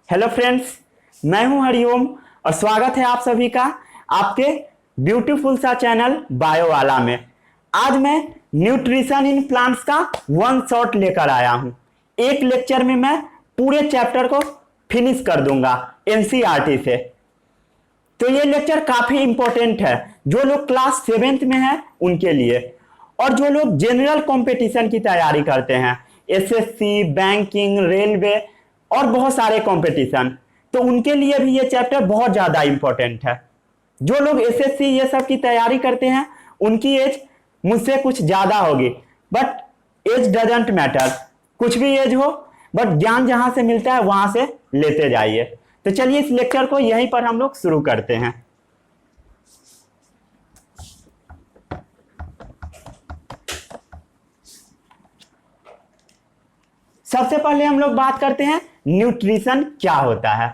Hello friends, मैं हूं हरिओम और स्वागत है आप सभी का आपके ब्यूटीफुल सा चैनल बायो वाला में। आज मैं न्यूट्रिशन इन प्लांट्स का वन शॉट लेकर आया हूं। एक लेक्चर में मैं पूरे चैप्टर को फिनिश कर दूंगा एनसीईआरटी से। तो ये लेक्चर काफी इंपॉर्टेंट है जो लोग क्लास 7th में है उनके लिए, और जो लोग जनरल कंपटीशन की तैयारी करते हैं, एसएससी, बैंकिंग, रेलवे और बहुत सारे कंपटीशन, तो उनके लिए भी ये चैप्टर बहुत ज्यादा इंपॉर्टेंट है। जो लोग एसएससी ये सब की तैयारी करते हैं उनकी एज मुझसे कुछ ज्यादा होगी, बट एज डजंट मैटर, कुछ भी एज हो, बट ज्ञान जहां से मिलता है वहां से लेते जाइए। तो चलिए इस लेक्चर को यहीं पर हम लोग शुरू करते हैं। सबसे पहले हम लोग बात करते हैं न्यूट्रिशन क्या होता है।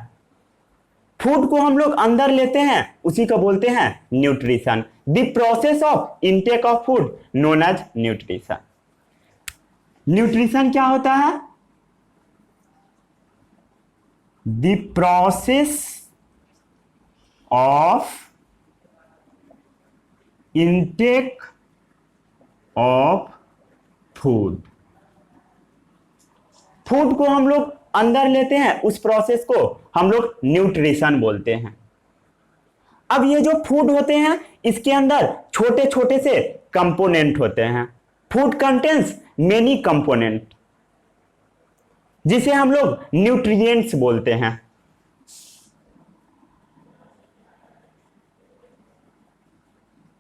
फूड को हम लोग अंदर लेते हैं उसी को बोलते हैं nutrition. The process of intake of food known as nutrition. Nutrition क्या होता है? The process of intake of food. Food को हम लोग अंदर लेते हैं, उस प्रोसेस को हम लोग न्यूट्रिशन बोलते हैं। अब ये जो फूड होते हैं इसके अंदर छोटे छोटे से कंपोनेंट होते हैं। फूड कंटेन्स मेनी कंपोनेंट, जिसे हम लोग न्यूट्रिएंट्स बोलते हैं।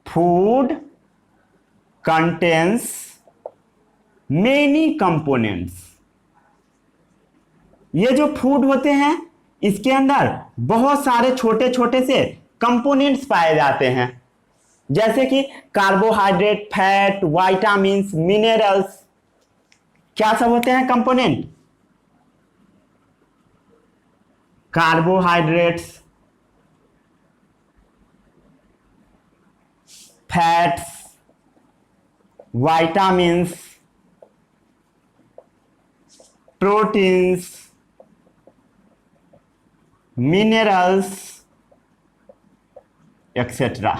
Food contains many components. ये जो फूड होते हैं इसके अंदर बहुत सारे छोटे छोटे से कंपोनेंट्स पाए जाते हैं, जैसे कि कार्बोहाइड्रेट, फैट, विटामिन्स, मिनरल्स। क्या सब होते हैं component? Carbohydrates, fats, vitamins, proteins, minerals etcetera.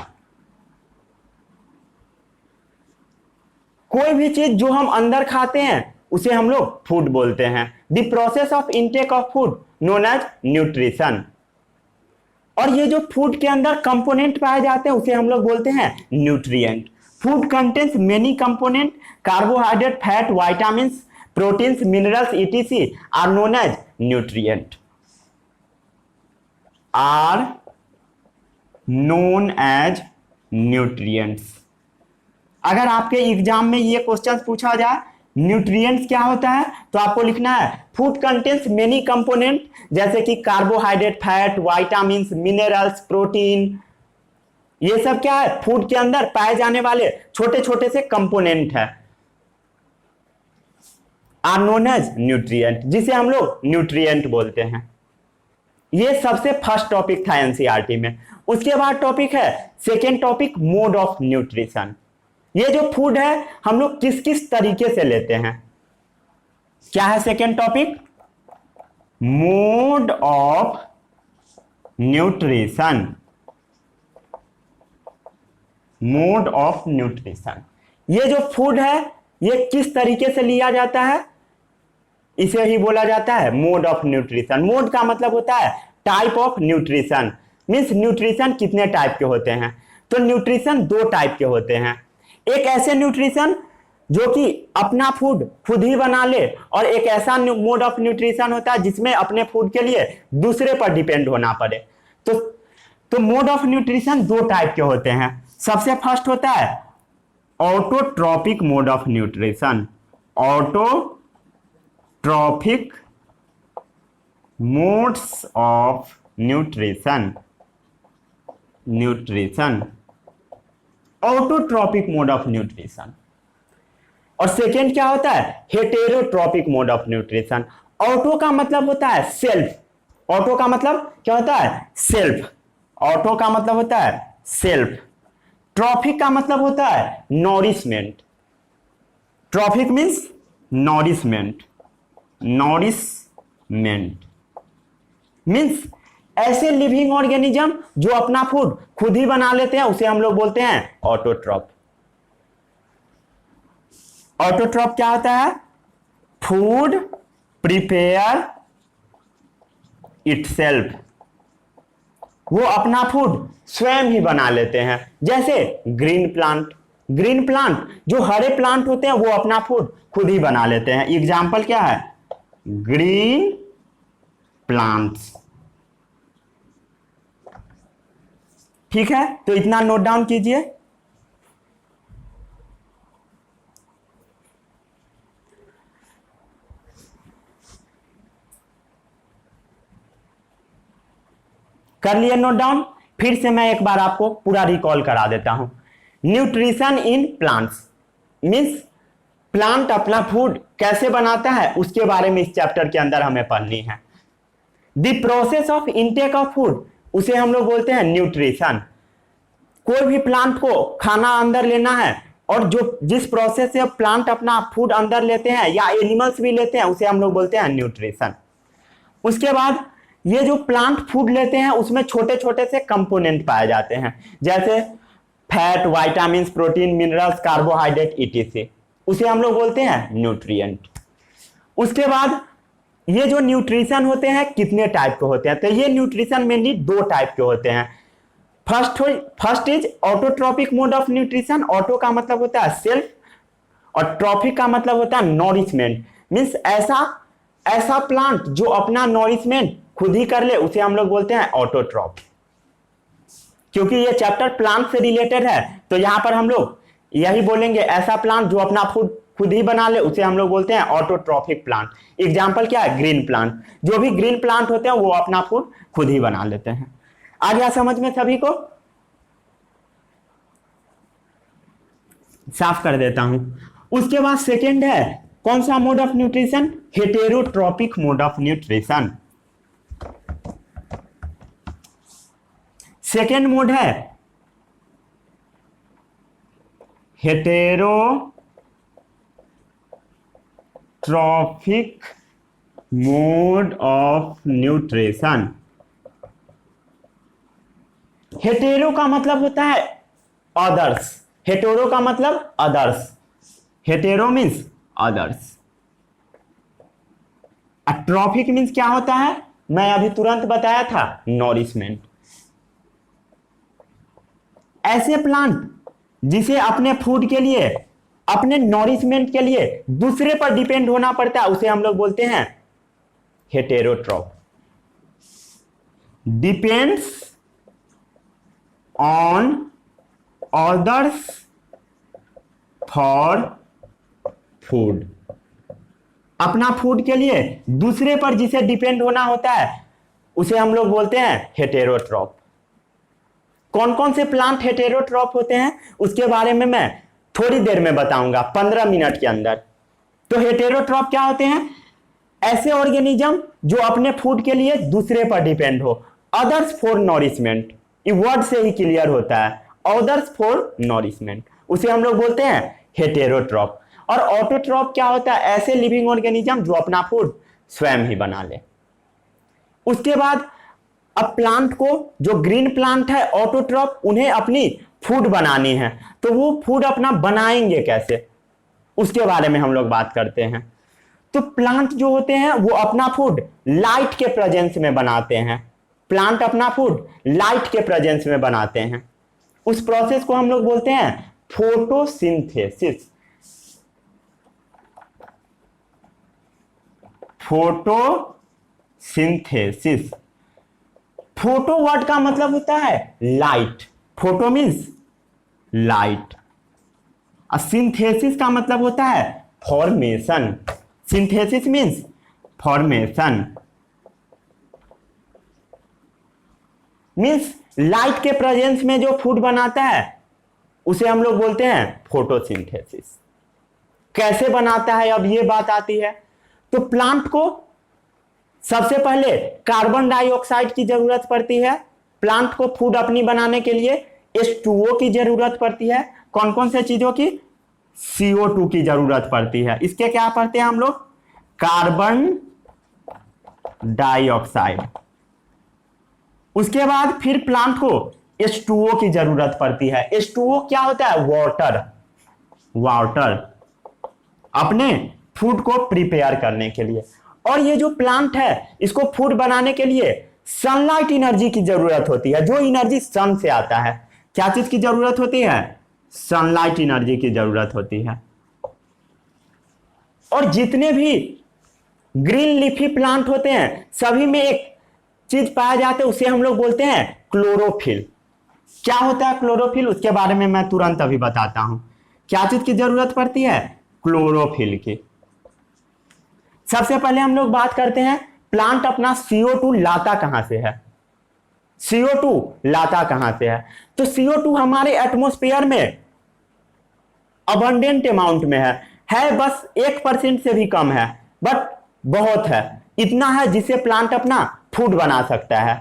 कोई भी चीज जो हम अंदर खाते हैं उसे हम लोग फूड बोलते हैं। The process of intake of food known as nutrition. और ये जो फूड के अंदर कंपोनेंट पाए जाते हैं उसे हम लोग बोलते हैं nutrient. Food contains many component, carbohydrate, fat, vitamins, proteins, minerals etc are known as nutrient, are known as nutrients। अगर आपके एग्जाम में ये क्वेश्चन पूछा जाए न्यूट्रिएंट्स क्या होता है, तो आपको लिखना है फूड कंटेन्स मेनी कंपोनेंट, जैसे कि carbohydrate, fat, vitamins, minerals, protein. ये सब क्या है? फूड के अंदर पाए जाने वाले छोटे छोटे से कंपोनेंट है, आर नोन एज न्यूट्रिएंट, जिसे हम लोग न्यूट्रिएंट बोलते हैं। ये सबसे फर्स्ट टॉपिक था एनसीईआरटी में। उसके बाद टॉपिक है second topic, mode of nutrition. ये जो फूड है हम लोग किस किस तरीके से लेते हैं। क्या है second topic? Mode of nutrition. Mode of nutrition. ये जो फूड है ये किस तरीके से लिया जाता है, इसे ही बोला जाता है मोड ऑफ न्यूट्रिशन। मोड का मतलब होता है type of nutrition, means nutrition कितने टाइप के होते हैं। तो न्यूट्रिशन दो टाइप के होते हैं। एक ऐसे न्यूट्रिशन जो कि अपना फूड खुद ही बना ले, और एक ऐसा मोड ऑफ न्यूट्रिशन होता है जिसमें अपने फूड के लिए दूसरे पर डिपेंड होना पड़े। तो मोड ऑफ न्यूट्रिशन दो टाइप के होते हैं। सबसे फर्स्ट होता है autotrophic mode of nutrition. Autotrophic modes of nutrition. Autotrophic mode of nutrition. और सेकेंड क्या होता है? Heterotrophic mode of nutrition. Auto का मतलब होता है सेल्फ। ऑटो का मतलब क्या होता है? सेल्फ। ऑटो का मतलब होता है सेल्फ। ट्रॉफिक का मतलब होता है nourishment. Trophic means nourishment. Means ऐसे लिविंग ऑर्गेनिज्म जो अपना फूड खुद ही बना लेते हैं उसे हम लोग बोलते हैं ऑटोट्रॉप। ऑटोट्रॉप क्या होता है? फूड प्रिपेयर इटसेल्फ, वो अपना फूड स्वयं ही बना लेते हैं। जैसे ग्रीन प्लांट, ग्रीन प्लांट जो हरे प्लांट होते हैं वो अपना फूड खुद ही बना लेते हैं। एग्जाम्पल क्या है? Green plants. ठीक है, तो इतना नोट डाउन कीजिए। कर लिए नोट डाउन? फिर से मैं एक बार आपको पूरा रिकॉल करा देता हूं। Nutrition in plants means plant अपना फूड कैसे बनाता है उसके बारे में इस चैप्टर के अंदर हमें पढ़नी है। The process of intake of food उसे हम लोग बोलते हैं न्यूट्रिशन। कोई भी प्लांट को खाना अंदर लेना है और जो जिस प्रोसेस से प्लांट अपना फूड अंदर लेते हैं या एनिमल्स भी लेते हैं उसे हम लोग बोलते हैं न्यूट्रिशन। उसके बाद ये जो प्लांट फूड लेते हैं उसमें छोटे छोटे से कंपोनेंट पाए जाते हैं, जैसे fat, vitamin, protein, minerals, carbohydrate etc, उसे हम लोग बोलते हैं न्यूट्रिएंट। उसके बाद ये जो न्यूट्रिशन होते हैं कितने टाइप के होते हैं? तो ये न्यूट्रिशन मेनली दो टाइप के होते हैं। First is autotrophic mode of nutrition. Auto का मतलब होता है सेल्फ और ट्रॉपिक का मतलब होता है नॉरिशमेंट। मीन्स ऐसा प्लांट जो अपना नॉरिशमेंट खुद ही कर ले उसे हम लोग बोलते हैं ऑटोट्रॉप। क्योंकि ये चैप्टर प्लांट से रिलेटेड है तो यहां पर हम लोग यही बोलेंगे, ऐसा प्लांट जो अपना फूड खुद ही बना ले उसे हम लोग बोलते हैं ऑटोट्रॉपिक प्लांट। एग्जांपल क्या है? Green plant. जो भी ग्रीन प्लांट होते हैं वो अपना फूड खुद ही बना लेते हैं। आ गया समझ में सभी को? साफ कर देता हूं। उसके बाद सेकेंड है कौन सा mode of nutrition? Heterotrophic mode of nutrition. Second mode है heterotrophic mode of nutrition. Hetero का मतलब होता है अदर्स। हेटेरो का मतलब others. Hetero means others. Trophic means क्या होता है? मैं अभी तुरंत बताया था, नॉरिशमेंट। ऐसे प्लांट जिसे अपने फूड के लिए, अपने नॉरिशमेंट के लिए दूसरे पर डिपेंड होना पड़ता है उसे हम लोग बोलते हैं heterotroph. Depends on others for food. अपना फूड के लिए दूसरे पर जिसे डिपेंड होना होता है उसे हम लोग बोलते हैं हेटेरोट्रॉप। कौन कौन से प्लांट हेटेरोट्रॉप होते हैं उसके बारे में मैं थोड़ी देर में बताऊंगा, 15 मिनट के अंदर। तो हेटेरोट्रॉप क्या होते हैं? ऐसे ऑर्गेनिज्म जो अपने फूड के लिए दूसरे पर डिपेंड हो। अदर्स फॉर नॉरिशमेंट, ये वर्ड से ही क्लियर होता है। अदर्स फॉर नॉरिशमेंट उसे हम लोग बोलते हैं हेटेरोट्रॉप। और ऑटोट्रॉप क्या होता है? ऐसे लिविंग ऑर्गेनिज्म जो अपना फूड स्वयं ही बना ले। उसके बाद अब प्लांट को, जो ग्रीन प्लांट है ऑटोट्रॉप, उन्हें अपनी फूड बनानी है तो वो फूड अपना बनाएंगे कैसे उसके बारे में हम लोग बात करते हैं। तो प्लांट जो होते हैं वो अपना फूड लाइट के प्रेजेंस में बनाते हैं। प्लांट अपना फूड लाइट के प्रेजेंस में बनाते हैं। उस प्रोसेस को हम लोग बोलते हैं फोटोसिंथेसिस। फोटोसिंथेसिस। फोटो वर्ड का मतलब होता है लाइट। Photo means light. और सिंथेसिस का मतलब होता है formation. Synthesis means formation. Means light के प्रेजेंस में जो फूड बनाता है उसे हम लोग बोलते हैं फोटोसिंथेसिस। कैसे बनाता है अब ये बात आती है। तो प्लांट को सबसे पहले कार्बन डाइऑक्साइड की जरूरत पड़ती है। प्लांट को फूड अपनी बनाने के लिए H2O की जरूरत पड़ती है। कौन कौन से चीजों की? CO2 की जरूरत पड़ती है। इसके क्या पढ़ते हैं हम लोग? Carbon dioxide. उसके बाद फिर प्लांट को H2O की जरूरत पड़ती है। H2O क्या होता है? वाटर। वाटर अपने फूड को प्रिपेयर करने के लिए। और ये जो प्लांट है इसको फूड बनाने के लिए सनलाइट एनर्जी की जरूरत होती है, जो एनर्जी सन से आता है। क्या चीज की जरूरत होती है? सनलाइट एनर्जी की जरूरत होती है। और जितने भी ग्रीन लीफी प्लांट होते हैं सभी में एक चीज पाया जाता है, उसे हम लोग बोलते हैं क्लोरोफिल। क्या होता है क्लोरोफिल? उसके बारे में मैं तुरंत अभी बताता हूं। क्या चीज की जरूरत पड़ती है? क्लोरोफिल की। सबसे पहले हम लोग बात करते हैं प्लांट अपना CO2 लाता कहां से है। CO2 लाता कहां से है? तो CO2 हमारे एटमॉस्फेयर में अबंडेंट अमाउंट में है बस 1% से भी कम है, बट बहुत है। इतना है जिससे प्लांट अपना फूड बना सकता है।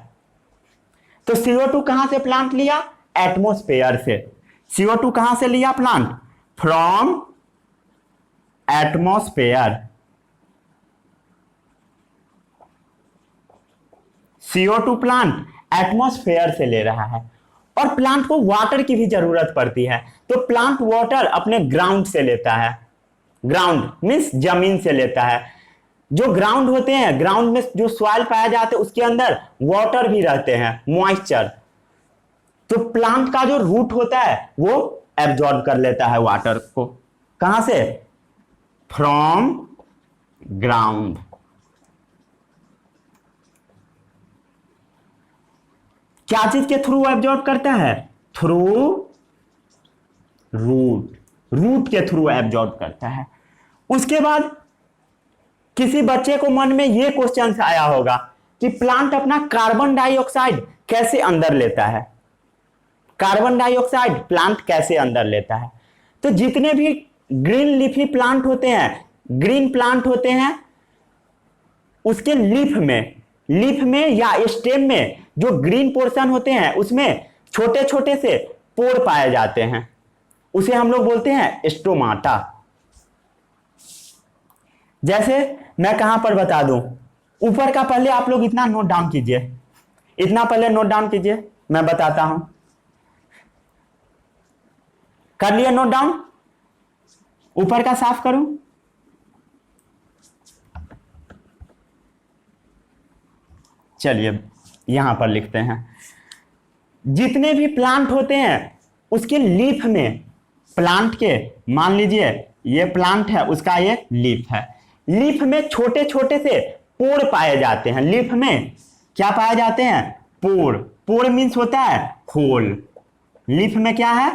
तो CO2 कहां से प्लांट लिया? एटमॉस्फेयर से। CO2 कहां से लिया plant? From atmosphere. CO2 plant atmosphere से ले रहा है। और प्लांट को वाटर की भी जरूरत पड़ती है, तो प्लांट वाटर अपने ग्राउंड से लेता है। ग्राउंड मीन्स जमीन से लेता है। जो ग्राउंड होते हैं, ग्राउंड में जो सॉइल पाया जाता है उसके अंदर वाटर भी रहते हैं, मॉइस्चर। तो प्लांट का जो रूट होता है वो एब्जॉर्ब कर लेता है वाटर को। कहां से? From ground. क्या चीज के थ्रू एब्जॉर्ब करता है? Through root. रूट के थ्रू एब्जॉर्ब करता है। उसके बाद किसी बच्चे को मन में यह क्वेश्चन आया होगा कि प्लांट अपना कार्बन डाइऑक्साइड कैसे अंदर लेता है। कार्बन डाइऑक्साइड प्लांट कैसे अंदर लेता है? तो जितने भी ग्रीन लीफी प्लांट होते हैं, ग्रीन प्लांट होते हैं, उसके लीफ में या स्टेम में जो ग्रीन पोर्शन होते हैं उसमें छोटे छोटे से पोर पाए जाते हैं, उसे हम लोग बोलते हैं स्टोमाटा। जैसे मैं कहां पर बता दूं, ऊपर का पहले आप लोग इतना नोट डाउन कीजिए, इतना पहले नोट डाउन कीजिए, मैं बताता हूं। कर लिया नोट डाउन? ऊपर का साफ करूं? चलिए यहां पर लिखते हैं। जितने भी प्लांट होते हैं उसके लीफ में, प्लांट के मान लीजिए ये प्लांट है, उसका ये लीफ है, लीफ में छोटे छोटे से पोर पाए जाते हैं। लीफ में क्या पाए जाते हैं? पोर। पोर मीन्स होता है होल। लीफ में क्या है?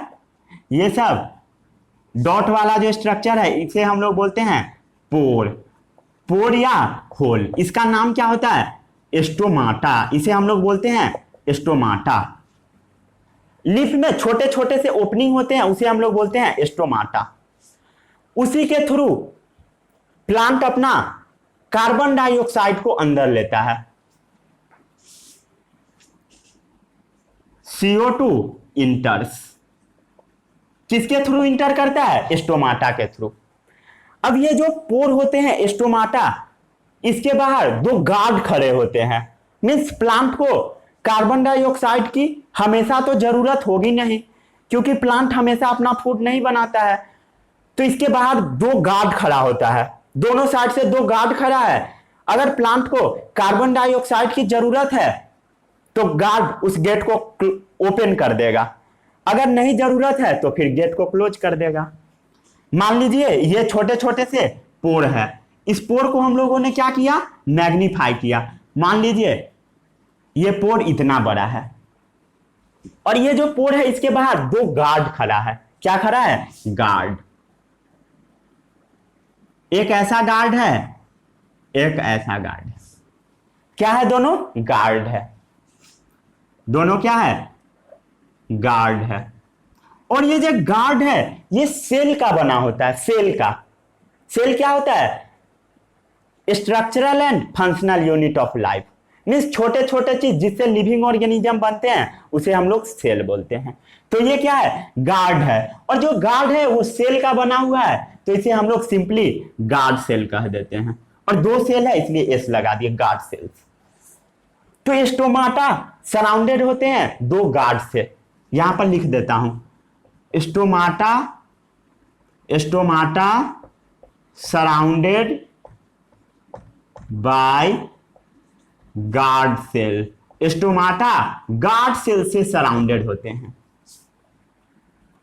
ये सब डॉट वाला जो स्ट्रक्चर है इसे हम लोग बोलते हैं पोर। पोर या होल, इसका नाम क्या होता है? स्टोमाटा। इसे हम लोग बोलते हैं स्टोमाटा। लीफ में छोटे छोटे से ओपनिंग होते हैं, उसे हम लोग बोलते हैं स्टोमाटा। उसी के थ्रू प्लांट अपना कार्बन डाइऑक्साइड को अंदर लेता है। CO2 इंटर्स। किसके थ्रू इंटर करता है? स्टोमाटा के थ्रू। अब ये जो पोर होते हैं स्टोमाटा, इसके बाहर दो गार्ड खड़े होते हैं। मीन्स प्लांट को कार्बन डाइऑक्साइड की हमेशा तो जरूरत होगी नहीं, क्योंकि प्लांट हमेशा अपना फूड नहीं बनाता है। तो इसके बाहर दो गार्ड खड़ा होता है, दोनों साइड से दो गार्ड खड़ा है। अगर प्लांट को कार्बन डाइऑक्साइड की जरूरत है तो गार्ड उस गेट को ओपन कर देगा, अगर नहीं जरूरत है तो फिर गेट को क्लोज कर देगा। मान लीजिए ये छोटे छोटे से पोर है, इस पोर को हम लोगों ने क्या किया? मैग्नीफाई किया। मान लीजिए ये पोर इतना बड़ा है और ये जो पोर है इसके बाहर दो गार्ड खड़ा है। क्या खड़ा है? गार्ड। एक ऐसा गार्ड है, एक ऐसा गार्ड है। क्या है? दोनों गार्ड है। दोनों क्या है? गार्ड है। और ये जो गार्ड है ये सेल का बना होता है। सेल का, सेल क्या होता है? Structural and functional unit of life. Means छोटे छोटे चीज जिससे लिविंग ऑर्गेनिज्म बनते हैं उसे हम लोग सेल बोलते हैं। तो ये क्या है? गार्ड है। और जो गार्ड है वो सेल का बना हुआ है, तो इसे हम लोग सिंपली गार्ड सेल कह देते हैं। और दो सेल है इसलिए एस लगा दिए, गार्ड सेल्स। तो स्टोमाटा सराउंडेड होते हैं दो गार्ड से, यहां पर लिख देता हूं stomata, stomata surrounded by guard cell, stomata guard cell से सराउंडेड होते हैं।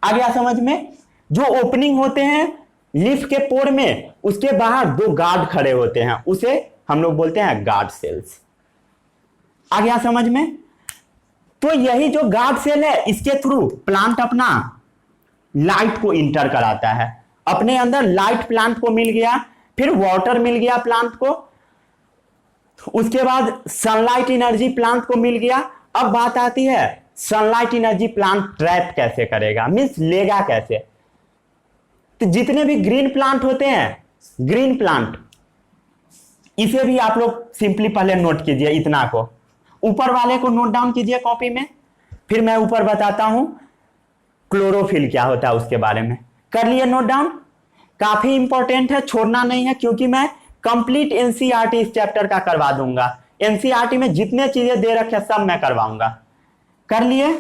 आ गया समझ में? जो ओपनिंग होते हैं लीफ के पोर में, उसके बाहर दो गार्ड खड़े होते हैं, उसे हम लोग बोलते हैं गार्ड सेल्स। आ गया समझ में? तो यही जो गार्ड सेल है, इसके थ्रू प्लांट अपना लाइट को इंटर कराता है। अपने अंदर लाइट प्लांट को मिल गया, फिर वाटर मिल गया प्लांट को, उसके बाद सनलाइट एनर्जी प्लांट को मिल गया। अब बात आती है सनलाइट एनर्जी प्लांट ट्रैप कैसे करेगा, मीन्स लेगा कैसे। तो जितने भी ग्रीन प्लांट होते हैं, ग्रीन प्लांट, इसे भी आप लोग सिंपली पहले नोट कीजिए, इतना को ऊपर वाले को नोट डाउन कीजिए कॉपी में, फिर मैं ऊपर बताता हूं क्लोरोफिल क्या होता है उसके बारे में। कर लिए नोट डाउन? काफी इंपॉर्टेंट है, छोड़ना नहीं है, क्योंकि मैं कंप्लीट एनसीईआरटी इस चैप्टर का करवा दूंगा। एनसीईआरटी में जितने चीजें दे रखे सब मैं करवाऊंगा। कर लिए?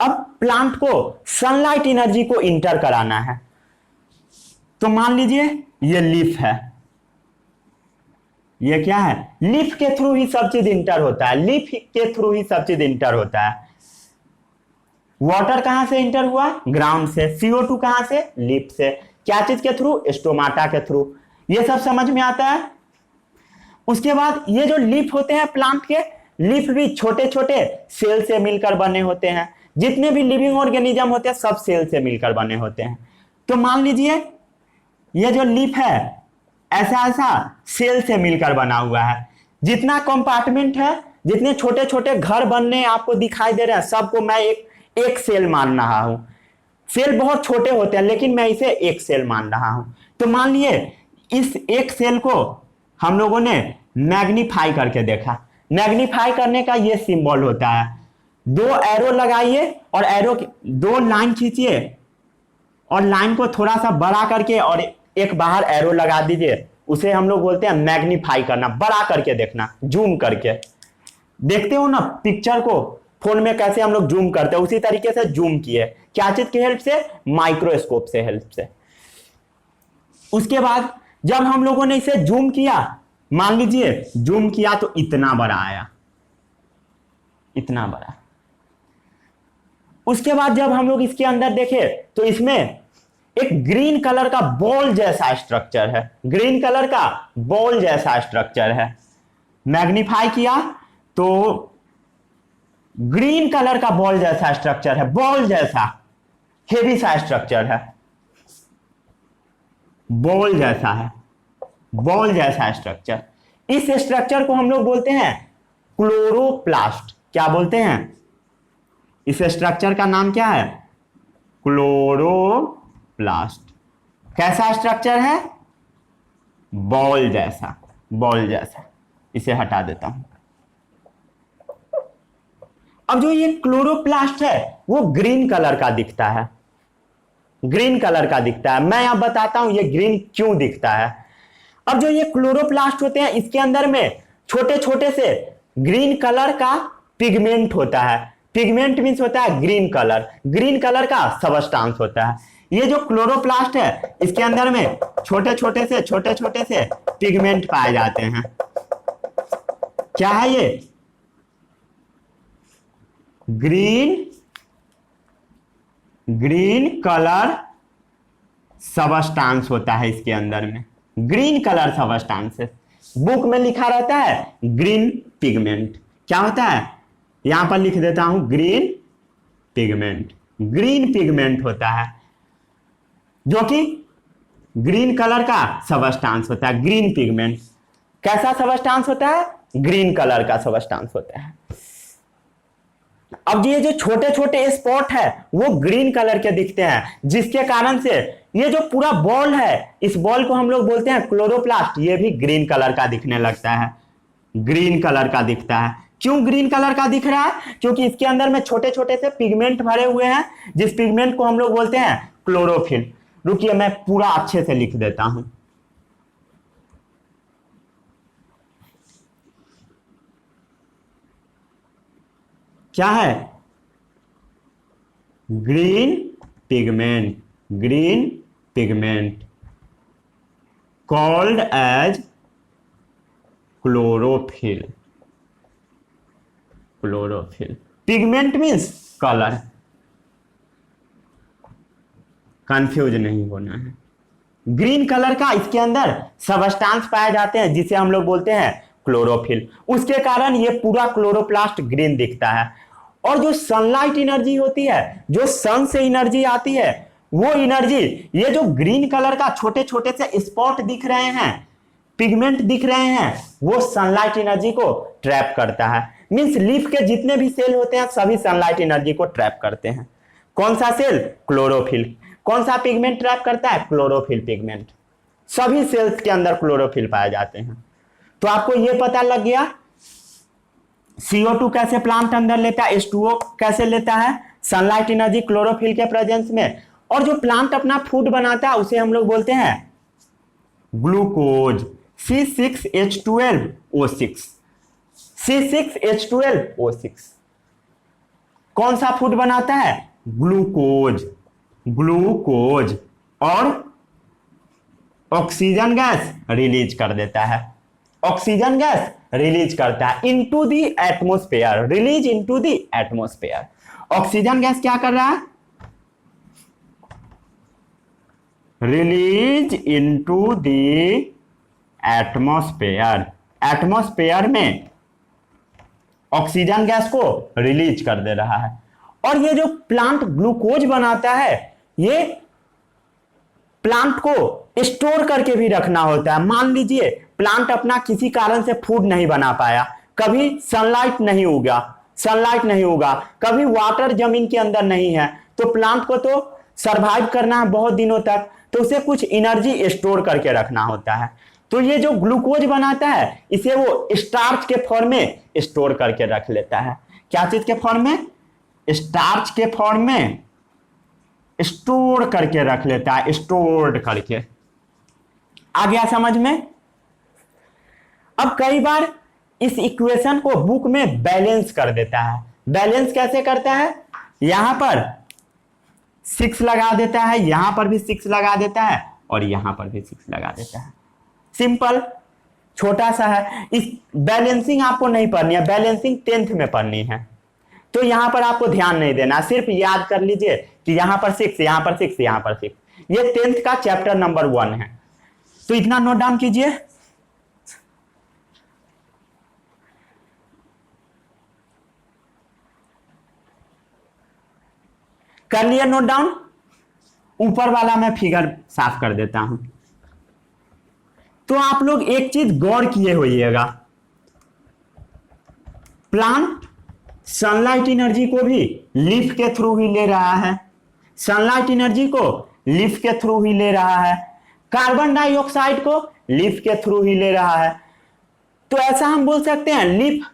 अब प्लांट को सनलाइट एनर्जी को इंटर कराना है, तो मान लीजिए ये लीफ है, ये क्या है, लीफ के थ्रू ही सब चीज इंटर होता है, लीफ के थ्रू ही सब चीज इंटर होता है। वाटर कहां से इंटर हुआ? ग्राउंड से। CO2 कहां से? लीफ से। क्या चीज के थ्रू? स्टोमाटा के थ्रू। ये सब समझ में आता है। उसके बाद ये जो लीफ होते हैं प्लांट के, लीफ भी छोटे छोटे सेल से मिलकर बने होते हैं। जितने भी लिविंग ऑर्गेनिज्म होते हैं सब सेल से मिलकर बने होते हैं। तो मान लीजिए ये जो लीफ है ऐसा ऐसा सेल से मिलकर बना हुआ है। जितना कंपार्टमेंट है, जितने छोटे छोटे घर बनने आपको दिखाई दे रहे हैं, सबको मैं एक सेल मान रहा हूं। सेल बहुत छोटे होते हैं लेकिन मैं इसे एक सेल मान रहा हूं। तो मान लिए इस एक सेल को हम लोगों ने मैग्नीफाई करके देखा। मैग्नीफाई करने का ये सिंबल होता है। दो एरो लगाइए और एरो दो लाइन खींचिए और लाइन को थोड़ा सा बड़ा करके और एक बाहर एरो लगा दीजिए। उसे हम लोग बोलते हैं मैग्नीफाई करना, बड़ा करके देखना, जूम करके। देखते हो ना पिक्चर को फोन में कैसे हम लोग जूम करते हैं, उसी तरीके से जूम किए। क्या चीज की हेल्प से? माइक्रोस्कोप से हेल्प से। उसके बाद जब हम लोगों ने इसे जूम किया, मान लीजिए जूम किया तो इतना बड़ा आया, इतना बड़ा। उसके बाद जब हम लोग इसके अंदर देखे तो इसमें एक ग्रीन कलर का बॉल जैसा स्ट्रक्चर है, ग्रीन कलर का बॉल जैसा स्ट्रक्चर है। मैग्नीफाई किया तो ग्रीन कलर का बॉल जैसा स्ट्रक्चर है, बॉल जैसा हेवी सा स्ट्रक्चर है, बॉल जैसा है, बॉल जैसा स्ट्रक्चर। इस स्ट्रक्चर को हम लोग बोलते हैं क्लोरोप्लास्ट। क्या बोलते हैं? इस स्ट्रक्चर का नाम क्या है? क्लोरोप्लास्ट। कैसा स्ट्रक्चर है? बॉल जैसा, बॉल जैसा। इसे हटा देता हूं। अब जो ये क्लोरोप्लास्ट है वो ग्रीन कलर का दिखता है, ग्रीन कलर का दिखता है। मैं यहां बताता हूं ये ग्रीन क्यों दिखता है। अब जो ये क्लोरोप्लास्ट होते हैं इसके अंदर में छोटे छोटे से ग्रीन कलर का पिगमेंट होता है। पिगमेंट मीन्स होता है ग्रीन कलर, ग्रीन कलर का सबस्टांस होता है। ये जो क्लोरोप्लास्ट है इसके अंदर में छोटे छोटे से पिगमेंट पाए जाते हैं। क्या है ये? ग्रीन कलर सबस्टांस होता है इसके अंदर में, ग्रीन कलर सबस्टांस। बुक में लिखा रहता है ग्रीन पिगमेंट। क्या होता है? यहां पर लिख देता हूं ग्रीन पिगमेंट। ग्रीन पिगमेंट होता है जो कि ग्रीन कलर का सबस्टांस होता है, ग्रीन पिगमेंट। कैसा सबस्टांस होता है? ग्रीन कलर का सबस्टांस होता है। अब ये जो छोटे छोटे स्पॉट है वो ग्रीन कलर के दिखते हैं, जिसके कारण से ये जो पूरा बॉल है, इस बॉल को हम लोग बोलते हैं क्लोरोप्लास्ट। ये भी ग्रीन कलर का दिखने लगता है, ग्रीन कलर का दिखता है। क्यों ग्रीन कलर का दिख रहा है? क्योंकि इसके अंदर में छोटे छोटे से पिगमेंट भरे हुए हैं, जिस पिगमेंट को हम लोग बोलते हैं क्लोरोफिल। रुकिए मैं पूरा अच्छे से लिख देता हूं। क्या है? Green pigment, green pigment called as chlorophyll. Chlorophyll, pigment means colour, confuse नहीं होना है। ग्रीन कलर का इसके अंदर सबस्टांस पाए जाते हैं जिसे हम लोग बोलते हैं क्लोरोफिल। उसके कारण ये पूरा क्लोरोप्लास्ट ग्रीन दिखता है। और जो सनलाइट एनर्जी होती है, जो सन से एनर्जी आती है, वो एनर्जी, ये जो ग्रीन कलर का छोटे छोटे से स्पॉट दिख रहे हैं, पिगमेंट दिख रहे हैं, वो सनलाइट एनर्जी को ट्रैप करता है। मींस लीफ के जितने भी सेल होते हैं सभी सनलाइट एनर्जी को ट्रैप करते हैं। कौन सा सेल? क्लोरोफिल। कौन सा पिगमेंट ट्रैप करता है? Chlorophyll pigment. सभी सेल्स के अंदर क्लोरोफिल पाए जाते हैं। तो आपको यह पता लग गया CO2 कैसे प्लांट अंदर लेता है, H2O कैसे लेता है, सनलाइट एनर्जी क्लोरोफिल के प्रेजेंस में। और जो प्लांट अपना फूड बनाता है उसे हम लोग बोलते हैं ग्लूकोज, C6H12O6। C6H12O6 कौन सा फूड बनाता है? ग्लूकोज। ग्लूकोज और ऑक्सीजन गैस रिलीज कर देता है। ऑक्सीजन गैस रिलीज करता है into the atmosphere, release into the atmosphere. Oxygen gas क्या कर रहा है? Release into the atmosphere. Atmosphere में ऑक्सीजन गैस को रिलीज कर दे रहा है। और ये जो प्लांट ग्लूकोज बनाता है, ये प्लांट को स्टोर करके भी रखना होता है। मान लीजिए प्लांट अपना किसी कारण से फूड नहीं बना पाया, कभी सनलाइट नहीं उगा, सनलाइट नहीं उगा, कभी वाटर जमीन के अंदर नहीं है, तो प्लांट को तो सरवाइव करना है बहुत दिनों तक, तो उसे कुछ एनर्जी स्टोर करके रखना होता है। तो ये जो ग्लूकोज बनाता है इसे वो स्टार्च के फॉर्म में स्टोर करके रख लेता है। क्या चीज के फॉर्म में? स्टार्च के फॉर्म में स्टोर करके रख लेता है, स्टोर्ड करके। आ गया समझ में? अब कई बार इस इक्वेशन को बुक में बैलेंस कर देता है। बैलेंस कैसे करता है? यहां पर 6 लगा देता है, यहां पर भी 6 लगा देता है, और यहां पर भी 6 लगा देता है। सिंपल, छोटा सा है। इस बैलेंसिंग आपको नहीं पढ़नी है, बैलेंसिंग 10th में पढ़नी है। तो यहां पर आपको ध्यान नहीं देना, सिर्फ याद कर लीजिए कि यहां पर 6, यहां पर 6, यहां पर 6। ये 10th का चैप्टर नंबर 1 है। तो इतना नोट डाउन कीजिए। कर लिया नोट डाउन? ऊपर वाला मैं फिगर साफ कर देता हूं। तो आप लोग एक चीज गौर किए होइएगा, प्लांट सनलाइट एनर्जी को भी लीफ के थ्रू ही ले रहा है, सनलाइट एनर्जी को लीफ के थ्रू ही ले रहा है, कार्बन डाइऑक्साइड को लीफ के थ्रू ही ले रहा है। तो ऐसा हम बोल सकते हैं लीफ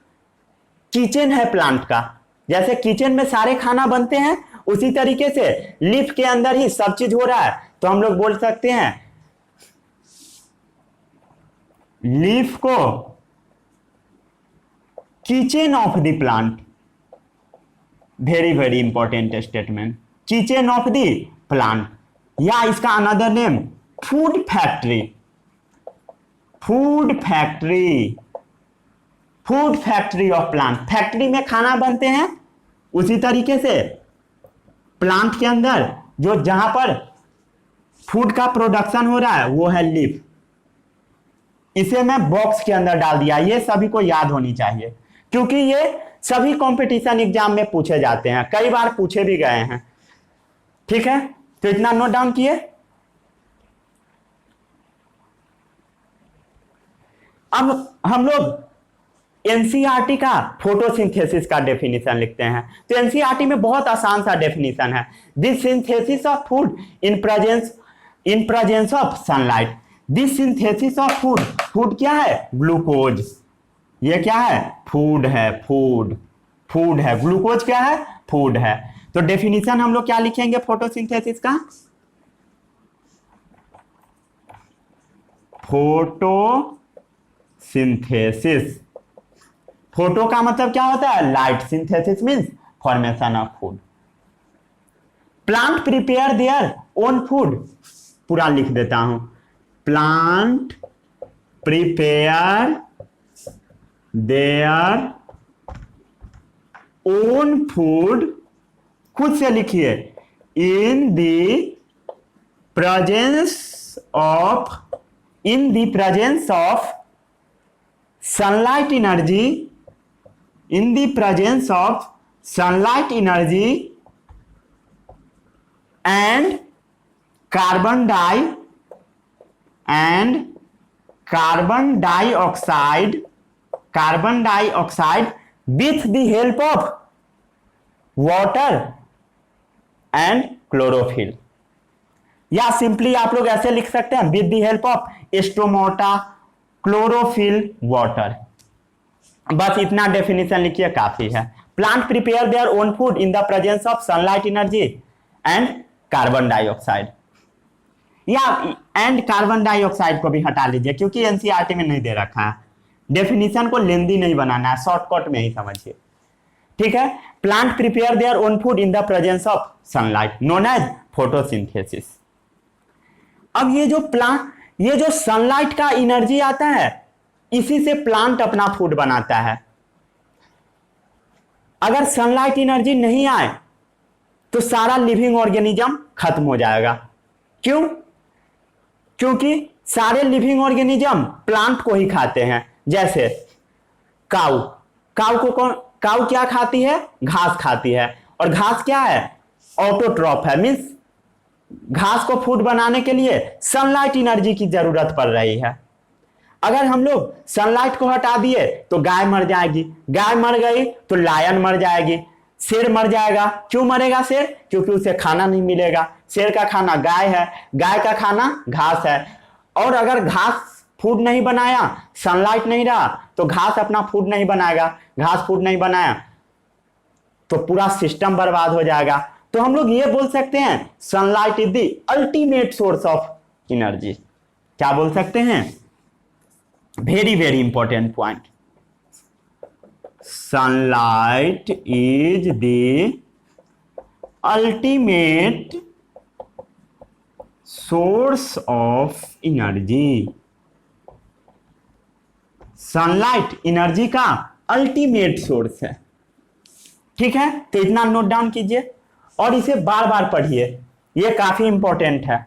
किचन है प्लांट का। जैसे किचन में सारे खाना बनते हैं, उसी तरीके से लीफ के अंदर ही सब चीज हो रहा है। तो हम लोग बोल सकते हैं लीफ को kitchen of the plant. Very very important statement, kitchen of the plant, या इसका another name food factory. Food factory, food factory of plant. Factory में खाना बनते हैं, उसी तरीके से प्लांट के अंदर जो जहां पर फूड का प्रोडक्शन हो रहा है वो है लीफ। इसे मैं बॉक्स के अंदर डाल दिया, ये सभी को याद होनी चाहिए क्योंकि ये सभी कंपटीशन एग्जाम में पूछे जाते हैं, कई बार पूछे भी गए हैं। ठीक है, तो इतना नोट डाउन किए। अब हम लोग एनसीईआरटी का फोटोसिंथेसिस का डेफिनेशन लिखते हैं। तो एनसीईआरटी में बहुत आसान सा डेफिनेशन है, this synthesis of food in presence of sunlight. This synthesis of food, food क्या है? ग्लूकोज। ये क्या है? फूड है, फूड, फूड है। ग्लूकोज क्या है? फूड है। तो डेफिनेशन हम लोग क्या लिखेंगे फोटोसिंथेसिस का? फोटोसिंथेसिस। फोटो का मतलब क्या होता है? Light. Synthesis means formation of food. Plant prepare their own food, पूरा लिख देता हूं। Plant prepare their own food, खुद से लिखिए, इन the presence of sunlight energy, in the presence of sunlight energy and carbon dioxide with the help of water and chlorophyll, या simply आप लोग ऐसे लिख सकते हैं, with the help of stomata, chlorophyll, water. बस इतना डेफिनेशन लिखिए, काफी है। Plant prepare their own food in the presence of sunlight energy and carbon dioxide, या एंड कार्बन डाइऑक्साइड को भी हटा लीजिए क्योंकि एनसीईआरटी में नहीं दे रखा है। डेफिनेशन को लेंदी नहीं बनाना है, शॉर्टकट में ही समझिए, ठीक है। Plant prepare their own food in the presence of sunlight known as photosynthesis. अब ये जो सनलाइट का एनर्जी आता है, इसी से प्लांट अपना फूड बनाता है। अगर सनलाइट एनर्जी नहीं आए तो सारा लिविंग ऑर्गेनिज्म खत्म हो जाएगा। क्यों? क्योंकि सारे लिविंग ऑर्गेनिज्म प्लांट को ही खाते हैं। जैसे काऊ क्या खाती है? घास खाती है। और घास क्या है? ऑटोट्रॉफ है, मीन्स घास को फूड बनाने के लिए सनलाइट एनर्जी की जरूरत पड़ रही है। अगर हम लोग सनलाइट को हटा दिए तो गाय मर जाएगी, गाय मर गई तो लायन मर जाएगी, शेर मर जाएगा। क्यों मरेगा शेर? क्योंकि उसे खाना नहीं मिलेगा। शेर का खाना गाय है, गाय का खाना घास है। और अगर घास फूड नहीं बनाया, सनलाइट नहीं रहा, तो घास अपना फूड नहीं बनाएगा। घास फूड नहीं बनाया तो पूरा सिस्टम बर्बाद हो जाएगा। तो हम लोग ये बोल सकते हैं, sunlight is the ultimate source of energy. क्या बोल सकते हैं? Very very important point, sunlight is the ultimate source of energy. Sunlight energy का अल्टीमेट सोर्स है, ठीक है। तो इतना नोट डाउन कीजिए और इसे बार बार पढ़िए, यह काफी इंपॉर्टेंट है।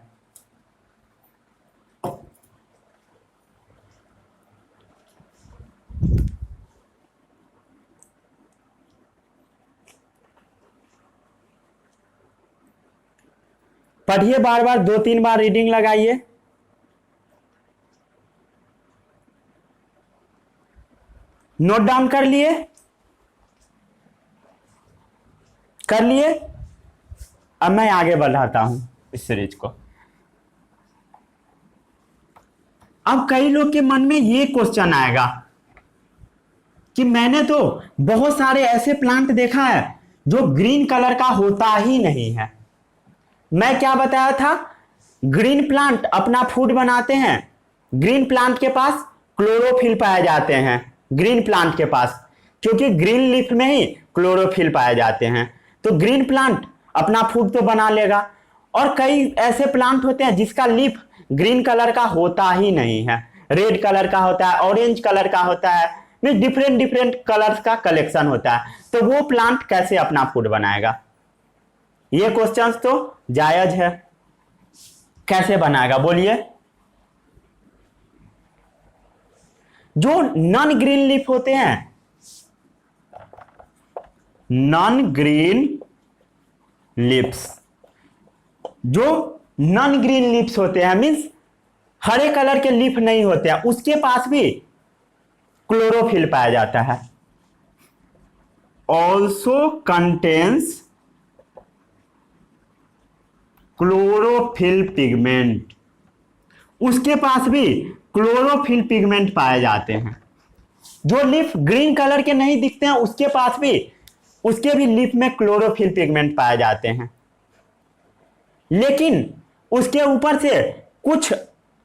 पढ़िए बार बार, 2-3 बार रीडिंग लगाइए। नोट डाउन कर लिए? कर लिए? अब मैं आगे बढ़ाता हूं इस सीरीज को। अब कई लोग के मन में ये क्वेश्चन आएगा कि मैंने तो बहुत सारे ऐसे प्लांट देखा है जो ग्रीन कलर का होता ही नहीं है। मैं क्या बताया था? ग्रीन प्लांट अपना फूड बनाते हैं। ग्रीन प्लांट के पास क्लोरोफिल पाए जाते हैं, ग्रीन प्लांट के पास, क्योंकि ग्रीन लीफ में ही क्लोरोफिल पाए जाते हैं। तो ग्रीन प्लांट अपना फूड तो बना लेगा। और कई ऐसे प्लांट होते हैं जिसका लीफ ग्रीन कलर का होता ही नहीं है, रेड कलर का होता है, ऑरेंज कलर का होता है, मीन डिफरेंट कलर्स का कलेक्शन होता है। तो वो प्लांट कैसे अपना फूड बनाएगा? ये क्वेश्चंस तो जायज है। कैसे बनाएगा बोलिए? जो नॉन ग्रीन लीफ होते हैं, नॉन ग्रीन लीव्स, जो नॉन ग्रीन लीव्स होते हैं, मीन्स हरे कलर के लीफ नहीं होते हैं, उसके पास भी क्लोरोफिल पाया जाता है। ऑल्सो कंटेन्स क्लोरोफिल पिगमेंट, उसके पास भी क्लोरोफिल पिगमेंट पाए जाते हैं। जो लीफ ग्रीन कलर के नहीं दिखते हैं उसके पास भी, उसके भी लीफ में क्लोरोफिल पिगमेंट पाए जाते हैं। लेकिन उसके ऊपर से कुछ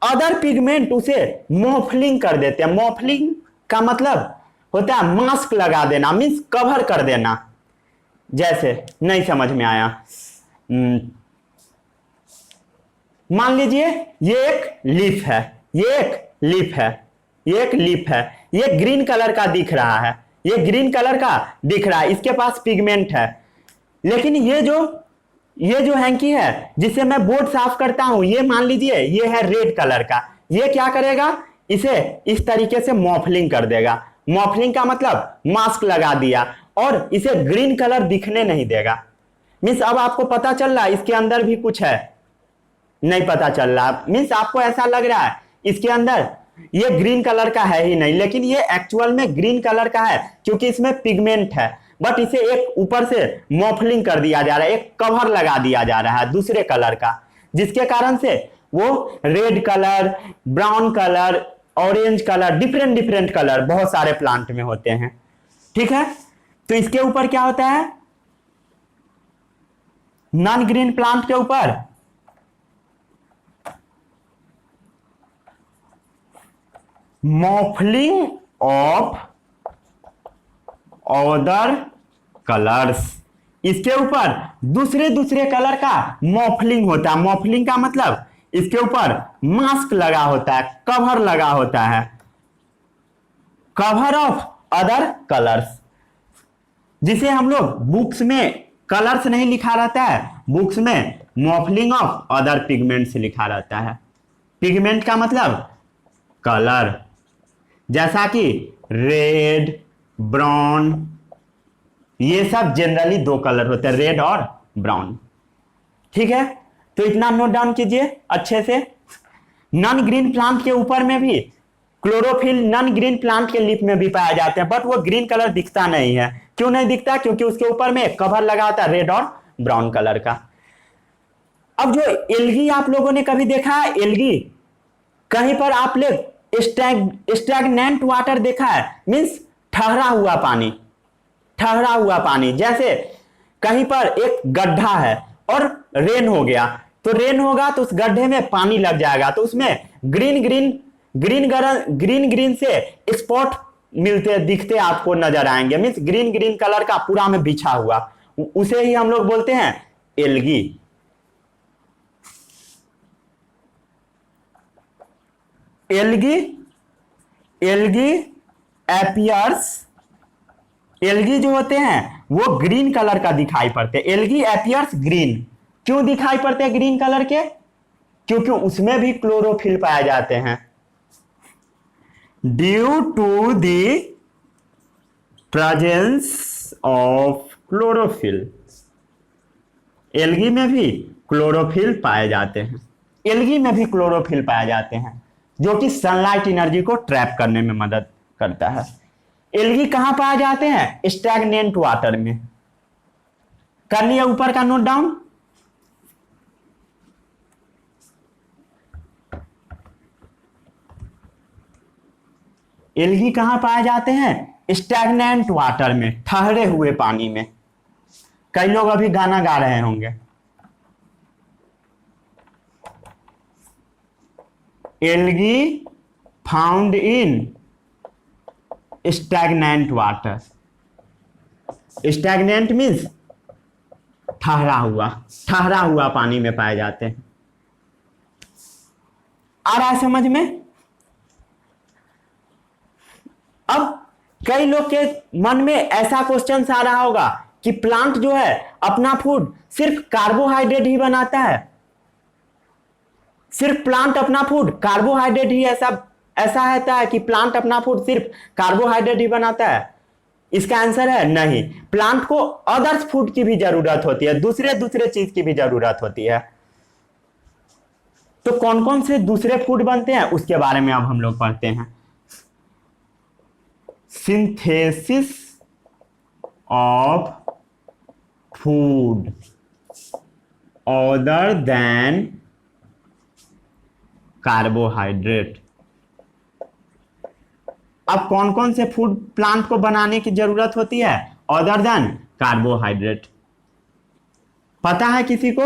अदर पिगमेंट उसे मॉफलिंग कर देते हैं। मॉफलिंग का मतलब होता है मास्क लगा देना, मीन्स कवर कर देना। जैसे नहीं समझ में आया, मान लीजिए ये एक लीफ है, ये एक लीफ है, ये एक लीफ है, ये ग्रीन कलर का दिख रहा है, ये ग्रीन कलर का दिख रहा है, इसके पास पिगमेंट है। लेकिन ये जो हैंकी है जिसे मैं बोर्ड साफ करता हूं, ये मान लीजिए ये है रेड कलर का, ये क्या करेगा, इसे इस तरीके से मॉफलिंग कर देगा। मॉफलिंग का मतलब मास्क लगा दिया और इसे ग्रीन कलर दिखने नहीं देगा। मीन्स अब आपको पता चल रहा है इसके अंदर भी कुछ है, नहीं पता चल रहा, मीन्स आपको ऐसा लग रहा है इसके अंदर ये ग्रीन कलर का है ही नहीं, लेकिन ये एक्चुअल में ग्रीन कलर का है क्योंकि इसमें पिगमेंट है। बट इसे एक ऊपर से मॉफलिंग कर दिया जा रहा है, एक कवर लगा दिया जा रहा है दूसरे कलर का, जिसके कारण से वो red colour, brown colour, orange colour, different different colour बहुत सारे प्लांट में होते हैं। ठीक है, तो इसके ऊपर क्या होता है, नॉन ग्रीन प्लांट के ऊपर मॉफलिंग ऑफ अदर कलर्स, इसके ऊपर दूसरे दूसरे कलर का मॉफलिंग होता है। मॉफलिंग का मतलब इसके ऊपर मास्क लगा होता है, कवर लगा होता है, कवर ऑफ अदर कलर्स, जिसे हम लोग बुक्स में कलर्स नहीं लिखा रहता है, बुक्स में मॉफलिंग ऑफ अदर पिगमेंट्स लिखा रहता है। पिगमेंट का मतलब कलर, जैसा कि रेड, ब्राउन, ये सब जनरली दो कलर होते हैं, रेड और ब्राउन। ठीक है, तो इतना नोट डाउन कीजिए अच्छे से। नॉन ग्रीन प्लांट के ऊपर में भी क्लोरोफिल नॉन ग्रीन प्लांट के लीफ में भी पाया जाते हैं, बट वो ग्रीन कलर दिखता नहीं है। क्यों नहीं दिखता, क्योंकि उसके ऊपर में कवर लगा होता है रेड और ब्राउन कलर का। अब जो एल्गी आप लोगों ने कभी देखा है, एल्गी कहीं पर आप लोग स्टैग्नेंट वाटर देखा है, मीन्स ठहरा हुआ पानी, ठहरा हुआ पानी। जैसे कहीं पर एक गड्ढा है और रेन हो गया, तो रेन होगा तो उस गड्ढे में पानी लग जाएगा, तो उसमें ग्रीन ग्रीन से स्पॉट मिलते दिखते आपको नजर आएंगे, मीन्स ग्रीन ग्रीन कलर का पूरा में बिछा हुआ, उसे ही हम लोग बोलते हैं एल्गी। एल्गी एपियर्स, एल्गी जो होते हैं वो ग्रीन कलर का दिखाई पड़ते हैं। एल्गी एपियर्स ग्रीन, क्यों दिखाई पड़ते हैं ग्रीन कलर के, क्योंकि उसमें भी क्लोरोफिल पाए जाते हैं। Due to the presence of chlorophyll, algae में भी क्लोरोफिल पाए जाते हैं, एल्गी में भी क्लोरोफिल पाए जाते हैं, जो कि सनलाइट एनर्जी को ट्रैप करने में मदद करता है। एल्गी कहां पाए जाते हैं, स्टैग्नेंट वाटर में। कर लिया ऊपर का नोट डाउन। एल्गी कहां पाए जाते हैं, स्टैग्नेंट वाटर में, ठहरे हुए पानी में। कई लोग अभी गाना गा रहे होंगे। Algae found in stagnant water, stagnant means ठहरा हुआ पानी में पाए जाते हैं। आ रहा है समझ में। अब कई लोग के मन में ऐसा क्वेश्चन आ रहा होगा कि प्लांट जो है अपना फूड सिर्फ कार्बोहाइड्रेट ही बनाता है, सिर्फ प्लांट अपना फूड कार्बोहाइड्रेट ही ऐसा होता है कि प्लांट अपना फूड सिर्फ कार्बोहाइड्रेट ही बनाता है। इसका आंसर है नहीं, प्लांट को अदर्स फूड की भी जरूरत होती है, दूसरे चीज की भी जरूरत होती है। तो कौन कौन से दूसरे फूड बनते हैं उसके बारे में अब हम लोग पढ़ते हैं। Synthesis of food other than carbohydrate. अब कौन कौन से फूड प्लांट को बनाने की जरूरत होती है अदर देन कार्बोहाइड्रेट, पता है किसी को?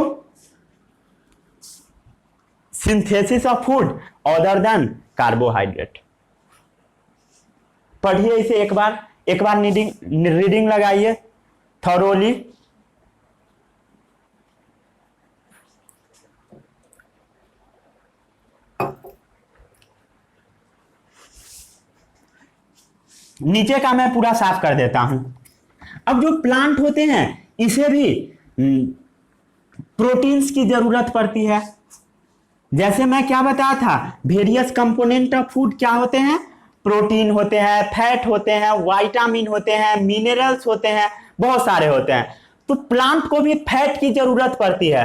Synthesis of food other than carbohydrate. पढ़िए इसे एक बार रीडिंग लगाइए थॉरोली। नीचे का मैं पूरा साफ कर देता हूं। अब जो प्लांट होते हैं इसे भी प्रोटीन्स की जरूरत पड़ती है। जैसे मैं क्या बताया था, वेरियस कंपोनेंट ऑफ फूड क्या होते हैं, प्रोटीन होते हैं, फैट होते हैं, विटामिन होते हैं, मिनरल्स होते हैं, बहुत सारे होते हैं। तो प्लांट को भी फैट की जरूरत पड़ती है,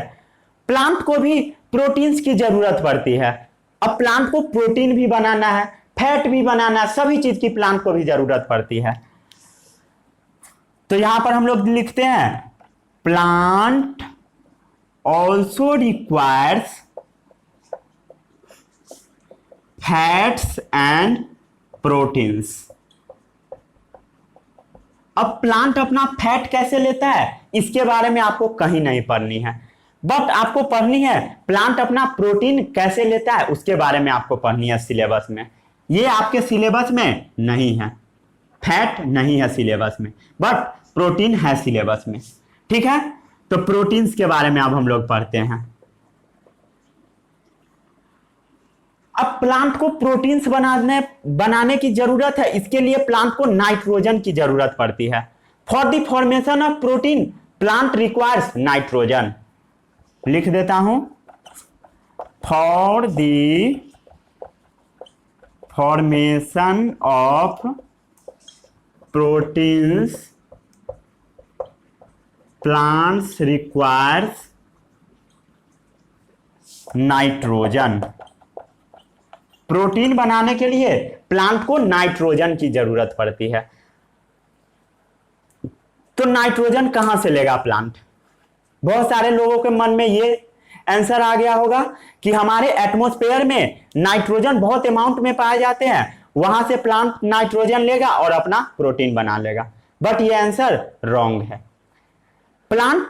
प्लांट को भी प्रोटीन्स की जरूरत पड़ती है। अब प्लांट को प्रोटीन भी बनाना है, फैट भी बनाना है, सभी चीज की प्लांट को भी जरूरत पड़ती है। तो यहां पर हम लोग लिखते हैं plant also requires fats and proteins. अब प्लांट अपना फैट कैसे लेता है इसके बारे में आपको कहीं नहीं पढ़नी है, बट आपको पढ़नी है प्लांट अपना प्रोटीन कैसे लेता है, उसके बारे में आपको पढ़नी है सिलेबस में। ये आपके सिलेबस में नहीं है, फैट नहीं है सिलेबस में, बट प्रोटीन है सिलेबस में। ठीक है, तो प्रोटीन्स के बारे में अब हम लोग पढ़ते हैं। अब प्लांट को प्रोटीन्स बनाने की जरूरत है, इसके लिए प्लांट को नाइट्रोजन की जरूरत पड़ती है। For the formation of protein plant requires nitrogen. लिख देता हूं, for the formation of proteins plants requires nitrogen. Protein बनाने के लिए प्लांट को नाइट्रोजन की जरूरत पड़ती है। तो नाइट्रोजन कहां से लेगा प्लांट? बहुत सारे लोगों के मन में ये आंसर आ गया होगा कि हमारे एटमॉस्फेयर में नाइट्रोजन बहुत अमाउंट में पाए जाते हैं, वहां से प्लांट नाइट्रोजन लेगा और अपना प्रोटीन बना लेगा। बट ये आंसर रॉन्ग है। प्लांट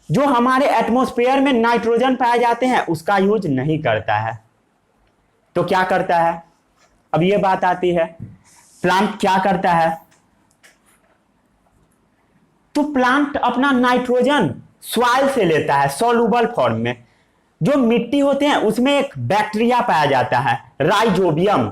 जो हमारे एटमॉस्फेयर में नाइट्रोजन पाए जाते हैं उसका यूज नहीं करता है। तो क्या करता है? अब ये बात आती है, प्लांट क्या करता है? तो प्लांट अपना नाइट्रोजन सॉइल से लेता है सॉल्युबल फॉर्म में। जो मिट्टी होते हैं उसमें एक बैक्टीरिया पाया जाता है, राइजोबियम।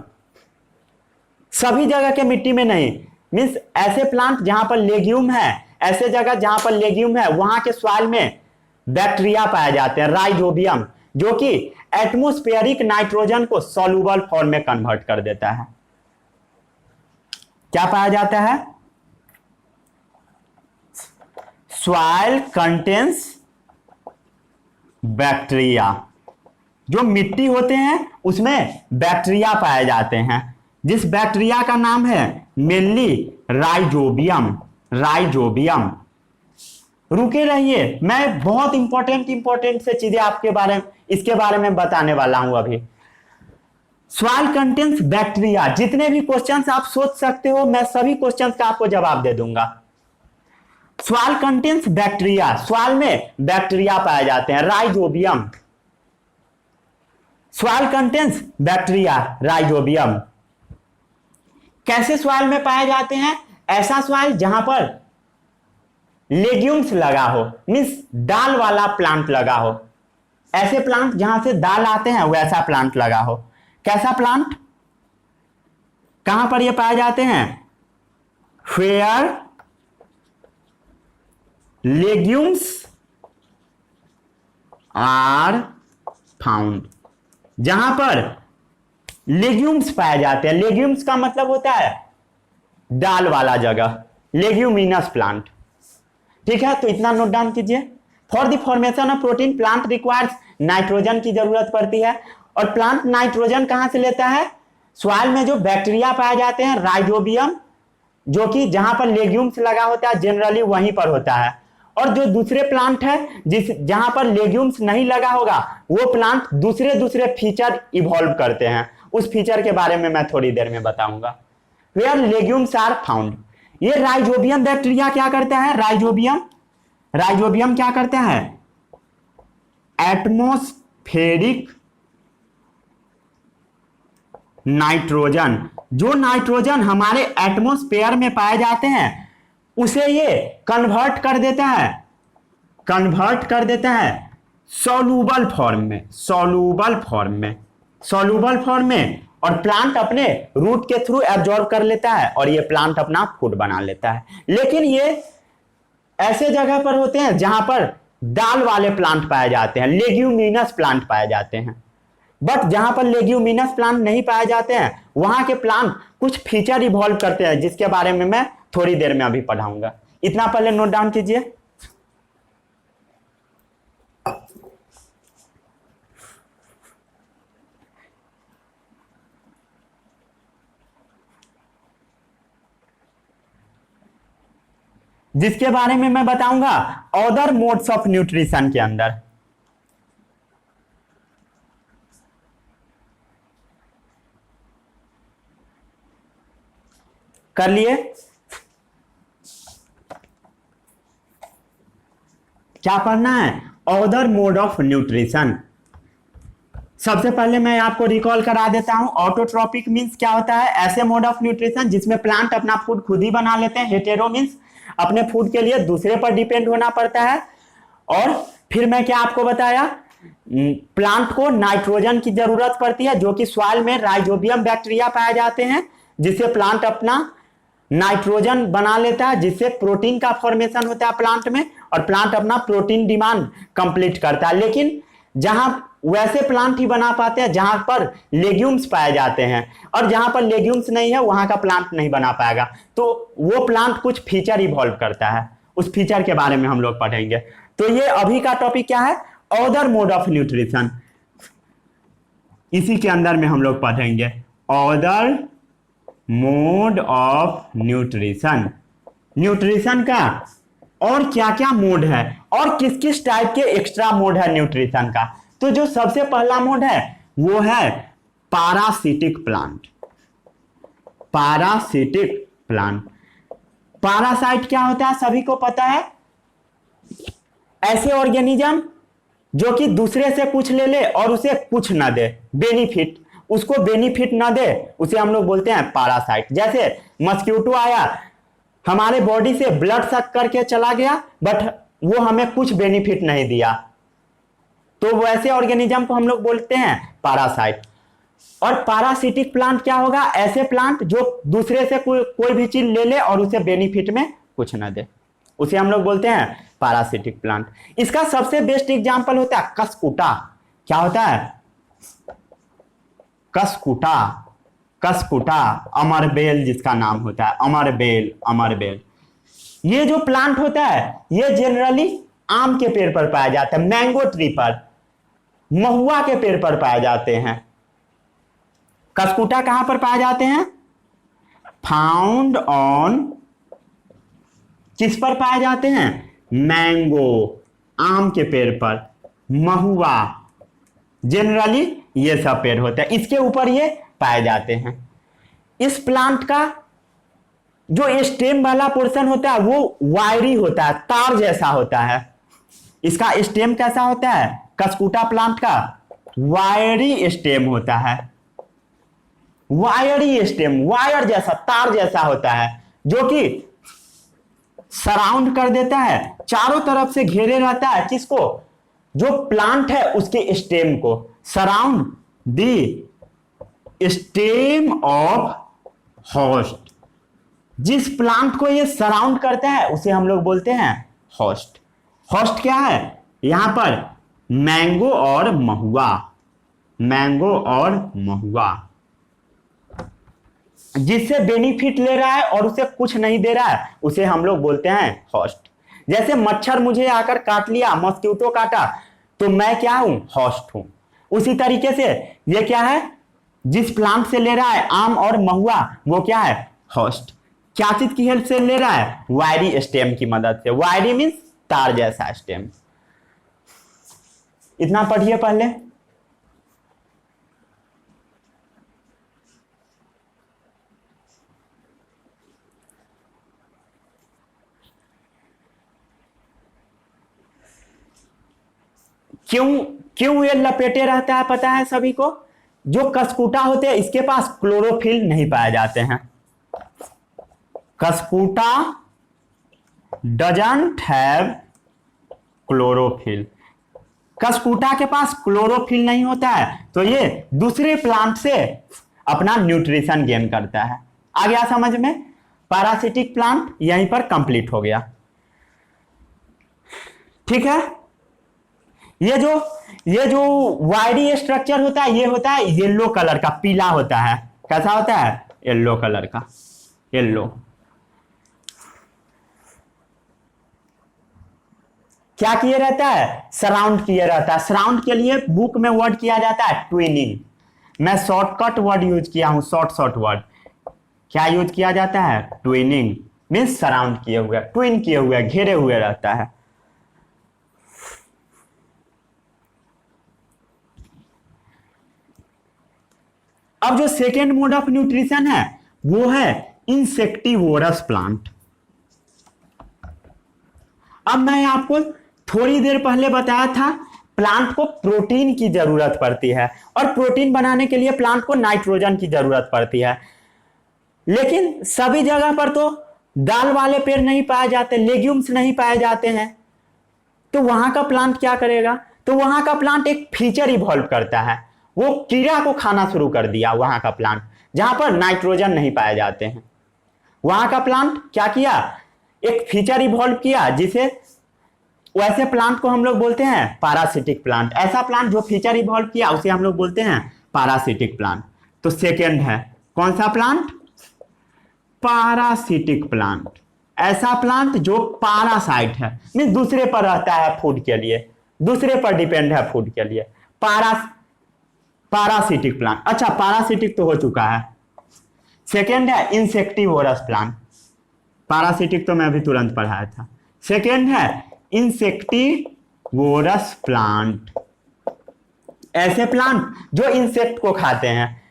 सभी जगह के मिट्टी में नहीं, मीन्स ऐसे प्लांट जहां पर लेग्यूम है, ऐसे जगह जहां पर लेग्यूम है वहां के सॉइल में बैक्टीरिया पाए जाते हैं, राइजोबियम, जो कि एटमॉस्फेरिक नाइट्रोजन को सॉल्युबल फॉर्म में कन्वर्ट कर देता है। क्या पाया जाता है? Soil contains bacteria. जो मिट्टी होते हैं उसमें बैक्टीरिया पाए जाते हैं, जिस बैक्टीरिया का नाम है मेनली राइजोबियम। राइजोबियम। रुके रहिए, मैं बहुत इंपॉर्टेंट से चीजें इसके बारे में बताने वाला हूं अभी। Soil contains bacteria. जितने भी क्वेश्चंस आप सोच सकते हो मैं सभी क्वेश्चंस का आपको जवाब दे दूंगा। सॉइल कंटेन्स बैक्टीरिया, सॉइल में बैक्टीरिया पाए जाते हैं, rhizobium. Soil contains bacteria, rhizobium. कैसे सॉइल में पाए जाते हैं? ऐसा सॉइल जहां पर लेग्यूम्स लगा हो, मीन्स दाल वाला प्लांट लगा हो। ऐसे प्लांट जहां से दाल आते हैं वैसा प्लांट लगा हो। कैसा प्लांट? कहां पर ये पाए जाते हैं? Where legumes are found. जहां पर लेग्यूम्स पाए जाते हैं, लेग्यूम्स का मतलब होता है दाल वाला जगह, लेग्यूमिनस प्लांट। ठीक है, तो इतना नोट डाउन कीजिए। For the formation of protein plant requires nitrogen की जरूरत पड़ती है। और प्लांट नाइट्रोजन कहां से लेता है? सॉइल में जो बैक्टीरिया पाए जाते हैं, राइजोबियम, जो कि जहां पर लेग्यूम्स लगा होता है जनरली वहीं पर होता है। और जो दूसरे प्लांट है जहां पर लेग्यूम्स नहीं लगा होगा वो प्लांट दूसरे फीचर इवॉल्व करते हैं। उस फीचर के बारे में मैं थोड़ी देर में बताऊंगा। Where legumes are found. ये राइजोबियम बैक्टीरिया क्या करता है? राइजोबियम क्या करता है? Atmospheric nitrogen. जो नाइट्रोजन हमारे एटमॉस्फेयर में पाए जाते हैं उसे ये कन्वर्ट कर देता है सॉल्यूबल फॉर्म में, और प्लांट अपने रूट के थ्रू एब्जॉर्ब कर लेता है और ये प्लांट अपना फूड बना लेता है। लेकिन ये ऐसे जगह पर होते हैं जहां पर दाल वाले प्लांट पाए जाते हैं, लेग्यूमिनस प्लांट पाए जाते हैं। बट जहां पर लेग्यूमिनस प्लांट नहीं पाए जाते हैं वहां के प्लांट कुछ फीचर इवॉल्व करते हैं जिसके बारे में मैं थोड़ी देर में अभी पढ़ाऊंगा। इतना पहले नोट डाउन कीजिए। जिसके बारे में मैं बताऊंगा अदर मोड्स ऑफ न्यूट्रिशन के अंदर। कर लिए? क्या पढ़ना है? Other mode of nutrition. सबसे पहले मैं आपको रिकॉल करा देता हूं, ऑटोट्रॉपिक मींस क्या होता है? ऐसे मोड ऑफ न्यूट्रिशन जिसमें प्लांट अपना फूड खुद ही बना लेते हैं। हेटेरो मींस अपने फूड के लिए दूसरे पर डिपेंड होना पड़ता है। और फिर मैं क्या आपको बताया, प्लांट को नाइट्रोजन की जरूरत पड़ती है जो कि सॉइल में राइजोबियम बैक्टीरिया पाए जाते हैं, जिससे प्लांट अपना नाइट्रोजन बना लेता है, जिससे प्रोटीन का फॉर्मेशन होता है प्लांट में, और प्लांट अपना प्रोटीन डिमांड कंप्लीट करता है। लेकिन जहां वैसे प्लांट ही बना पाते हैं जहां पर लेग्यूम्स पाए जाते हैं, और जहां पर लेग्यूम्स नहीं है वहां का प्लांट नहीं बना पाएगा। तो वो प्लांट कुछ फीचर इवॉल्व करता है, उस फीचर के बारे में हम लोग पढ़ेंगे। तो ये अभी का टॉपिक क्या है? Other mode of nutrition. इसी के अंदर में हम लोग पढ़ेंगे other mode of nutrition. Nutrition का और क्या क्या मोड है और किस किस टाइप के एक्स्ट्रा मोड है न्यूट्रिशन का। तो जो सबसे पहला मोड है वो है पारासिटिक प्लांट। पारासाइट क्या होता है सभी को पता है? ऐसे ऑर्गेनिज्म जो कि दूसरे से कुछ ले ले और उसे कुछ ना दे, बेनिफिट, उसको बेनिफिट ना दे, उसे हम लोग बोलते हैं पारासाइट। जैसे मस्क्यूटो आया, हमारे बॉडी से ब्लड सक करके चला गया बट वो हमें कुछ बेनिफिट नहीं दिया, तो वैसे ऑर्गेनिज्म को हम लोग बोलते हैं पारासाइट। और पारासिटिक प्लांट क्या होगा? ऐसे प्लांट जो दूसरे से कोई भी चीज ले ले और उसे बेनिफिट में कुछ ना दे, उसे हम लोग बोलते हैं पारासिटिक प्लांट। इसका सबसे बेस्ट एग्जांपल होता है कसकुटा। क्या होता है? कसकुटा, अमरबेल जिसका नाम होता है, अमरबेल। ये जो प्लांट होता है ये जनरली आम के पेड़ पर पाया जाता है, मैंगो ट्री पर, महुआ के पेड़ पर पाए जाते हैं। कसकुटा कहां पर पाए जाते हैं? फाउंड ऑन, किस पर पाए जाते हैं? मैंगो, आम के पेड़ पर, महुआ, जनरली ये सब पेड़ होते हैं, इसके ऊपर ये पाए जाते हैं। इस प्लांट का जो स्टेम वाला पोर्शन होता है वो वायरी होता है, तार जैसा होता है। इसका स्टेम कैसा होता है? कसकुटा प्लांट का वायरी स्टेम होता है। वायरी स्टेम, वायर जैसा, तार जैसा होता है, जो कि सराउंड कर देता है, चारों तरफ से घेरे रहता है किसको? जो प्लांट है उसके स्टेम को। Surround the stem of host. जिस प्लांट को ये सराउंड करता है उसे हम लोग बोलते हैं होस्ट। होस्ट क्या है? यहां पर मैंगो और महुआ, जिससे बेनिफिट ले रहा है और उसे कुछ नहीं दे रहा है, उसे हम लोग बोलते हैं होस्ट। जैसे मच्छर मुझे आकर काट लिया, मस्क्यूटो काटा, तो मैं क्या हूं? होस्ट हूं। उसी तरीके से ये क्या है? जिस प्लांट से ले रहा है आम और महुआ, वो क्या है? होस्ट। क्या चीज की हेल्प से ले रहा है? वायरी स्टेम की मदद से। वायरी मीन्स तार जैसा स्टेम। इतना पढ़िए पहले। क्यों ये लपेटे रहता है पता है सभी को? जो कसकूटा होते हैं इसके पास क्लोरोफिल नहीं पाए जाते हैं। कसकूटा डजंट हैव क्लोरोफिल। कसकूटा के पास क्लोरोफिल नहीं होता है तो ये दूसरे प्लांट से अपना न्यूट्रिशन गेन करता है। आ गया समझ में? पैरासिटिक प्लांट यहीं पर कंप्लीट हो गया। ठीक है, ये जो वाइडी स्ट्रक्चर होता है ये होता है येलो कलर का, पीला होता है। कैसा होता है? येलो कलर का, येलो। क्या किए रहता है? सराउंड किए रहता है। सराउंड के लिए बुक में वर्ड किया जाता है ट्विनिंग। मैं शॉर्टकट वर्ड यूज किया हूं, शॉर्ट वर्ड। क्या यूज किया जाता है? ट्विनिंग मीन्स सराउंड किए हुए, ट्विन किए हुए, घेरे हुए रहता है। अब जो सेकेंड मोड ऑफ न्यूट्रिशन है वो है इंसेक्टिवोरस प्लांट। अब मैं आपको थोड़ी देर पहले बताया था प्लांट को प्रोटीन की जरूरत पड़ती है और प्रोटीन बनाने के लिए प्लांट को नाइट्रोजन की जरूरत पड़ती है। लेकिन सभी जगह पर तो दाल वाले पेड़ नहीं पाए जाते, लेग्यूम्स नहीं पाए जाते हैं, तो वहां का प्लांट क्या करेगा? तो वहां का प्लांट एक फीचर इवॉल्व करता है। वो कीड़ा को खाना शुरू कर दिया वहां का प्लांट, जहां पर नाइट्रोजन नहीं पाए जाते हैं। वहां का प्लांट क्या किया? एक फीचर इवॉल्व किया, जिसे वैसे प्लांट को हम लोग बोलते हैं पैरासिटिक प्लांट। ऐसा प्लांट जो फीचर इवॉल्व किया उसे हम लोग बोलते हैं पैरासिटिक प्लांट। तो सेकेंड है कौन सा प्लांट? Parasitic plant. ऐसा प्लांट जो पैरासाइट है, मीन्स दूसरे पर रहता है फूड के लिए, दूसरे पर डिपेंड है फूड के लिए। Parasitic plant. अच्छा, पैरासिटिक तो हो चुका है। सेकेंड है इंसेक्टिवोरस प्लांट। पैरासिटिक तो मैं अभी तुरंत पढ़ाया था। सेकेंड है इंसेक्टिवोरस प्लांट। ऐसे प्लांट जो इंसेक्ट को खाते हैं।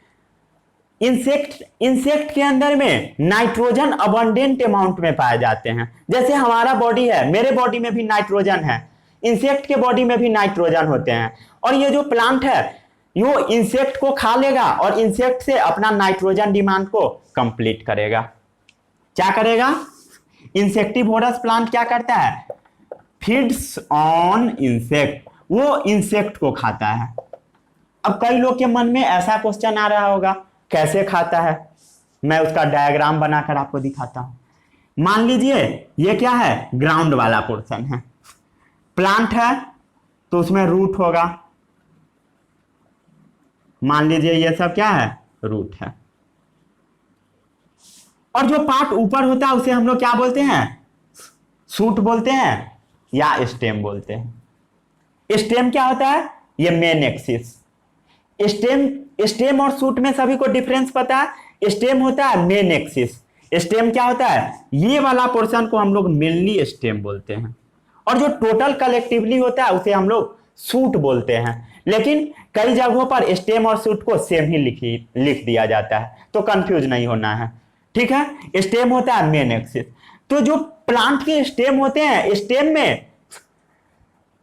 इंसेक्ट के अंदर में नाइट्रोजन अबंडेंट अमाउंट में पाए जाते हैं। जैसे हमारा बॉडी है, मेरे बॉडी में भी नाइट्रोजन है, इंसेक्ट के बॉडी में भी नाइट्रोजन होते हैं। और ये जो प्लांट है वो इंसेक्ट को खा लेगा और इंसेक्ट से अपना नाइट्रोजन डिमांड को कंप्लीट करेगा। क्या करेगा? इंसेक्टिवोरस प्लांट क्या करता है? Feeds on insect. वो इंसेक्ट को खाता है। अब कई लोग के मन में ऐसा क्वेश्चन आ रहा होगा, कैसे खाता है? मैं उसका डायग्राम बनाकर आपको दिखाता हूं। मान लीजिए ये क्या है? ग्राउंड वाला पोर्शन है। प्लांट है तो उसमें रूट होगा। मान लीजिए ये सब क्या है? रूट है। और जो पार्ट ऊपर होता है उसे हम लोग क्या बोलते हैं? शूट बोलते हैं या स्टेम बोलते हैं। स्टेम क्या होता है? ये मेन एक्सिस। स्टेम और शूट में सभी को डिफरेंस पता है। स्टेम होता है मेन एक्सिस। स्टेम क्या होता है? ये वाला पोर्शन को हम लोग मेनली स्टेम बोलते हैं। और जो टोटल कलेक्टिवली होता है उसे हम लोग शूट बोलते हैं। लेकिन कई जगहों पर स्टेम और शूट को सेम ही लिख दिया जाता है, तो कंफ्यूज नहीं होना है। ठीक है, स्टेम होता है मेन एक्सिस। तो जो प्लांट के स्टेम होते हैं, स्टेम में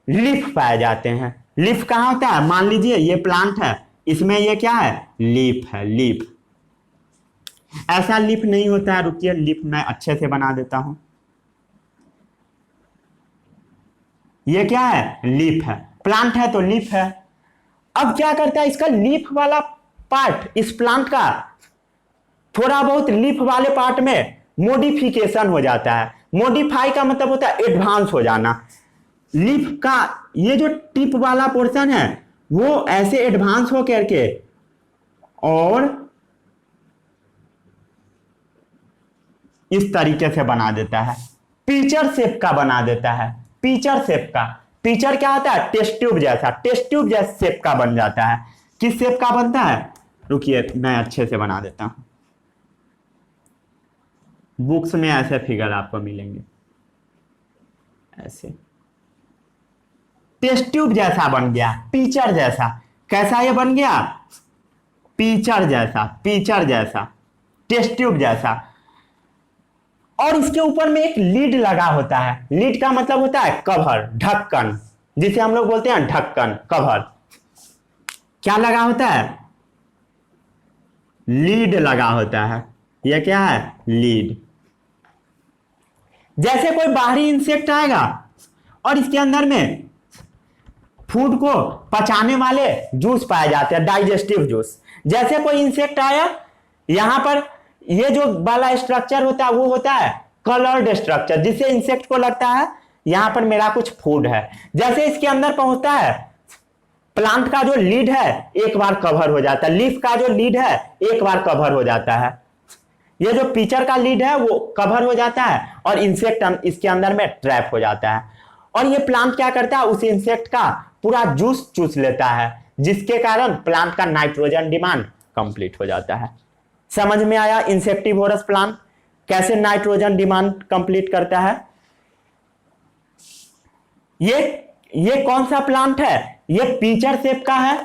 लीफ पाए जाते हैं। लीफ कहां होता है? मान लीजिए ये प्लांट है, इसमें ये क्या है? लीफ है। लीफ ऐसा लीफ नहीं होता है। रुकिए, लीफ मैं अच्छे से बना देता हूं। ये क्या है? लीफ है। प्लांट है तो लीफ है। अब क्या करता है? इसका लीफ वाला पार्ट, इस प्लांट का थोड़ा बहुत लीफ वाले पार्ट में मॉडिफिकेशन हो जाता है। मॉडिफाई का मतलब होता है एडवांस हो जाना। लीफ का ये जो टिप वाला पोर्शन है वो ऐसे एडवांस हो करके और इस तरीके से बना देता है, पिचर शेप का बना देता है। पिचर शेप का। पिचर क्या होता है? टेस्ट ट्यूब जैसा। टेस्ट ट्यूब जैसा शेप का बन जाता है। किस शेप का बनता है? रुकिए मैं अच्छे से बना देता हूं। बुक्स में ऐसे फिगर आपको मिलेंगे, ऐसे टेस्ट ट्यूब जैसा बन गया, पिचर जैसा। कैसा ये बन गया? पिचर जैसा, पिचर जैसा, टेस्ट ट्यूब जैसा। और इसके ऊपर में एक लीड लगा होता है। लीड का मतलब होता है कवर, ढक्कन, जिसे हम लोग बोलते हैं ढक्कन, कवर। क्या लगा होता है? लीड लगा होता है। यह क्या है? लीड। जैसे कोई बाहरी इंसेक्ट आएगा और इसके अंदर में फूड को पचाने वाले जूस पाए जाते हैं, डाइजेस्टिव जूस। जैसे कोई इंसेक्ट आया, यहां पर ये जो वाला स्ट्रक्चर होता है वो होता है कलर्ड स्ट्रक्चर, जिससे इंसेक्ट को लगता है यहां पर मेरा कुछ फूड है। जैसे इसके अंदर पहुंचता है, प्लांट का जो लीड है एक बार कवर हो जाता है, लीफ का जो लीड है एक बार कवर हो जाता है, ये जो पिक्चर का लीड है वो कवर हो जाता है और इंसेक्ट इसके अंदर में ट्रैप हो जाता है। और ये प्लांट क्या करता है? उस इंसेक्ट का पूरा जूस चूस लेता है, जिसके कारण प्लांट का नाइट्रोजन डिमांड कंप्लीट हो जाता है। समझ में आया इंसेक्टिवोरस प्लांट कैसे नाइट्रोजन डिमांड कंप्लीट करता है? ये कौन सा प्लांट है? ये पिक्चर शेप का है।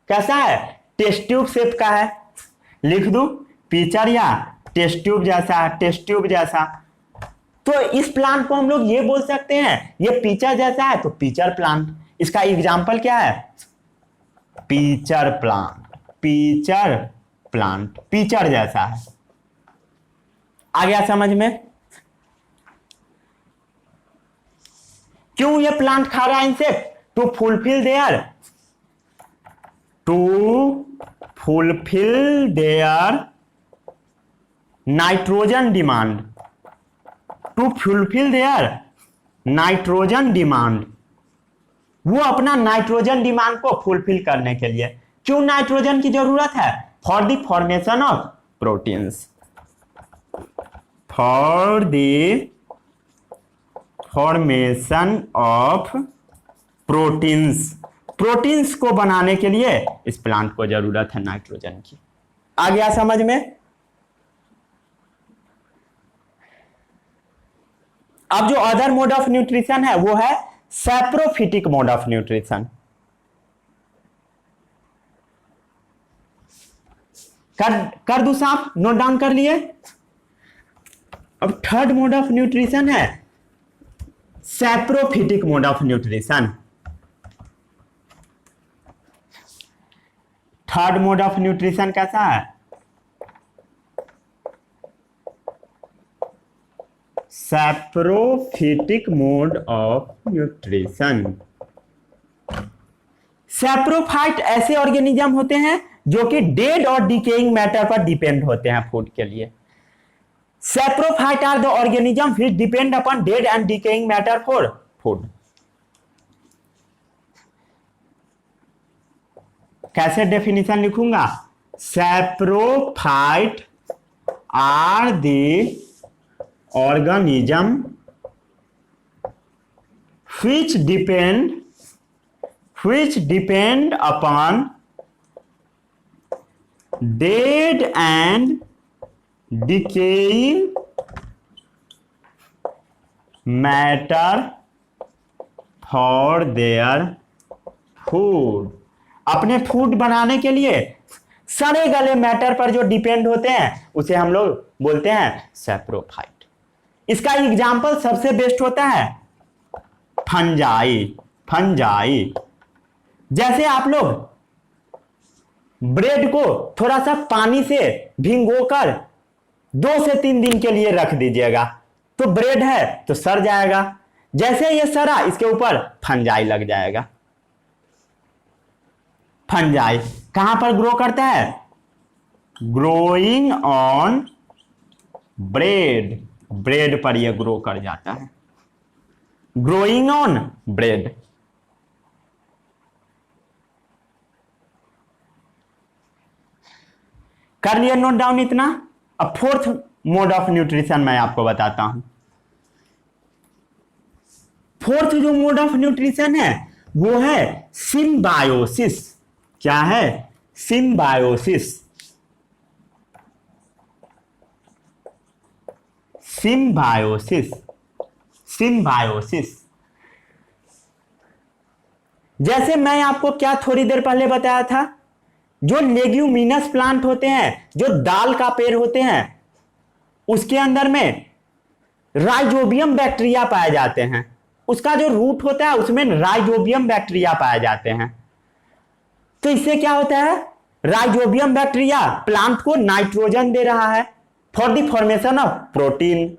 कैसा है? टेस्ट ट्यूब शेप का है। लिख दूं पिक्चर या टेस्ट ट्यूब जैसा, टेस्ट ट्यूब जैसा। तो इस प्लांट को हम लोग ये बोल सकते हैं ये पिक्चर जैसा है, तो पिक्चर प्लांट। इसका एग्जाम्पल क्या है? Pitcher plant, pitcher plant, picture जैसा है। आ गया समझ में? क्यों ये प्लांट खा रहा है insect? To fulfil their nitrogen demand, to fulfil their nitrogen demand. वो अपना नाइट्रोजन डिमांड को फुलफिल करने के लिए। क्यों नाइट्रोजन की जरूरत है? For the formation of proteins, for the formation of proteins. Proteins को बनाने के लिए इस प्लांट को जरूरत है नाइट्रोजन की। आ गया समझ में? अब जो अदर मोड ऑफ न्यूट्रिशन है वो है सैप्रोफिटिक मोड ऑफ न्यूट्रिशन। कर दूं साहब? नोट डाउन कर लिए? अब थर्ड मोड ऑफ न्यूट्रिशन है saprophytic mode of nutrition. Third mode of nutrition कैसा है? Saprophytic mode of nutrition. Saprophyte ऐसे ऑर्गेनिज्म होते हैं जो कि डेड और डिकेइंग मैटर पर डिपेंड होते हैं फूड के लिए। Saprophyte are the organism which depend upon dead and decaying matter for food. कैसे डेफिनेशन लिखूंगा? Saprophyte are the organism which depend upon dead and decaying matter for their food। अपने food बनाने के लिए सड़े गले मैटर पर जो डिपेंड होते हैं उसे हम लोग बोलते हैं सैप्रोफाइट। इसका एग्जाम्पल सबसे बेस्ट होता है फंजाई। जैसे आप लोग ब्रेड को थोड़ा सा पानी से भिगोकर 2 से 3 दिन के लिए रख दीजिएगा तो ब्रेड है तो सड़ जाएगा। जैसे ये सड़ा इसके ऊपर फंजाई लग जाएगा। फंजाई कहां पर ग्रो करता है? ग्रोइंग ऑन ब्रेड, ब्रेड पर यह ग्रो कर जाता है। Growing on bread. कर लिया नोट डाउन इतना? अब फोर्थ मोड ऑफ न्यूट्रिशन मैं आपको बताता हूं। फोर्थ जो मोड ऑफ न्यूट्रिशन है वो है सिम्बायोसिस। क्या है? सिम्बायोसिस। सिम्बायोसिस। जैसे मैं आपको क्या थोड़ी देर पहले बताया था, जो लेग्यूमिनस प्लांट होते हैं, जो दाल का पेड़ होते हैं, उसके अंदर में राइजोबियम बैक्टीरिया पाए जाते हैं। उसका जो रूट होता है उसमें राइजोबियम बैक्टीरिया पाए जाते हैं। तो इससे क्या होता है? राइजोबियम बैक्टीरिया प्लांट को नाइट्रोजन दे रहा है for the formation of protein,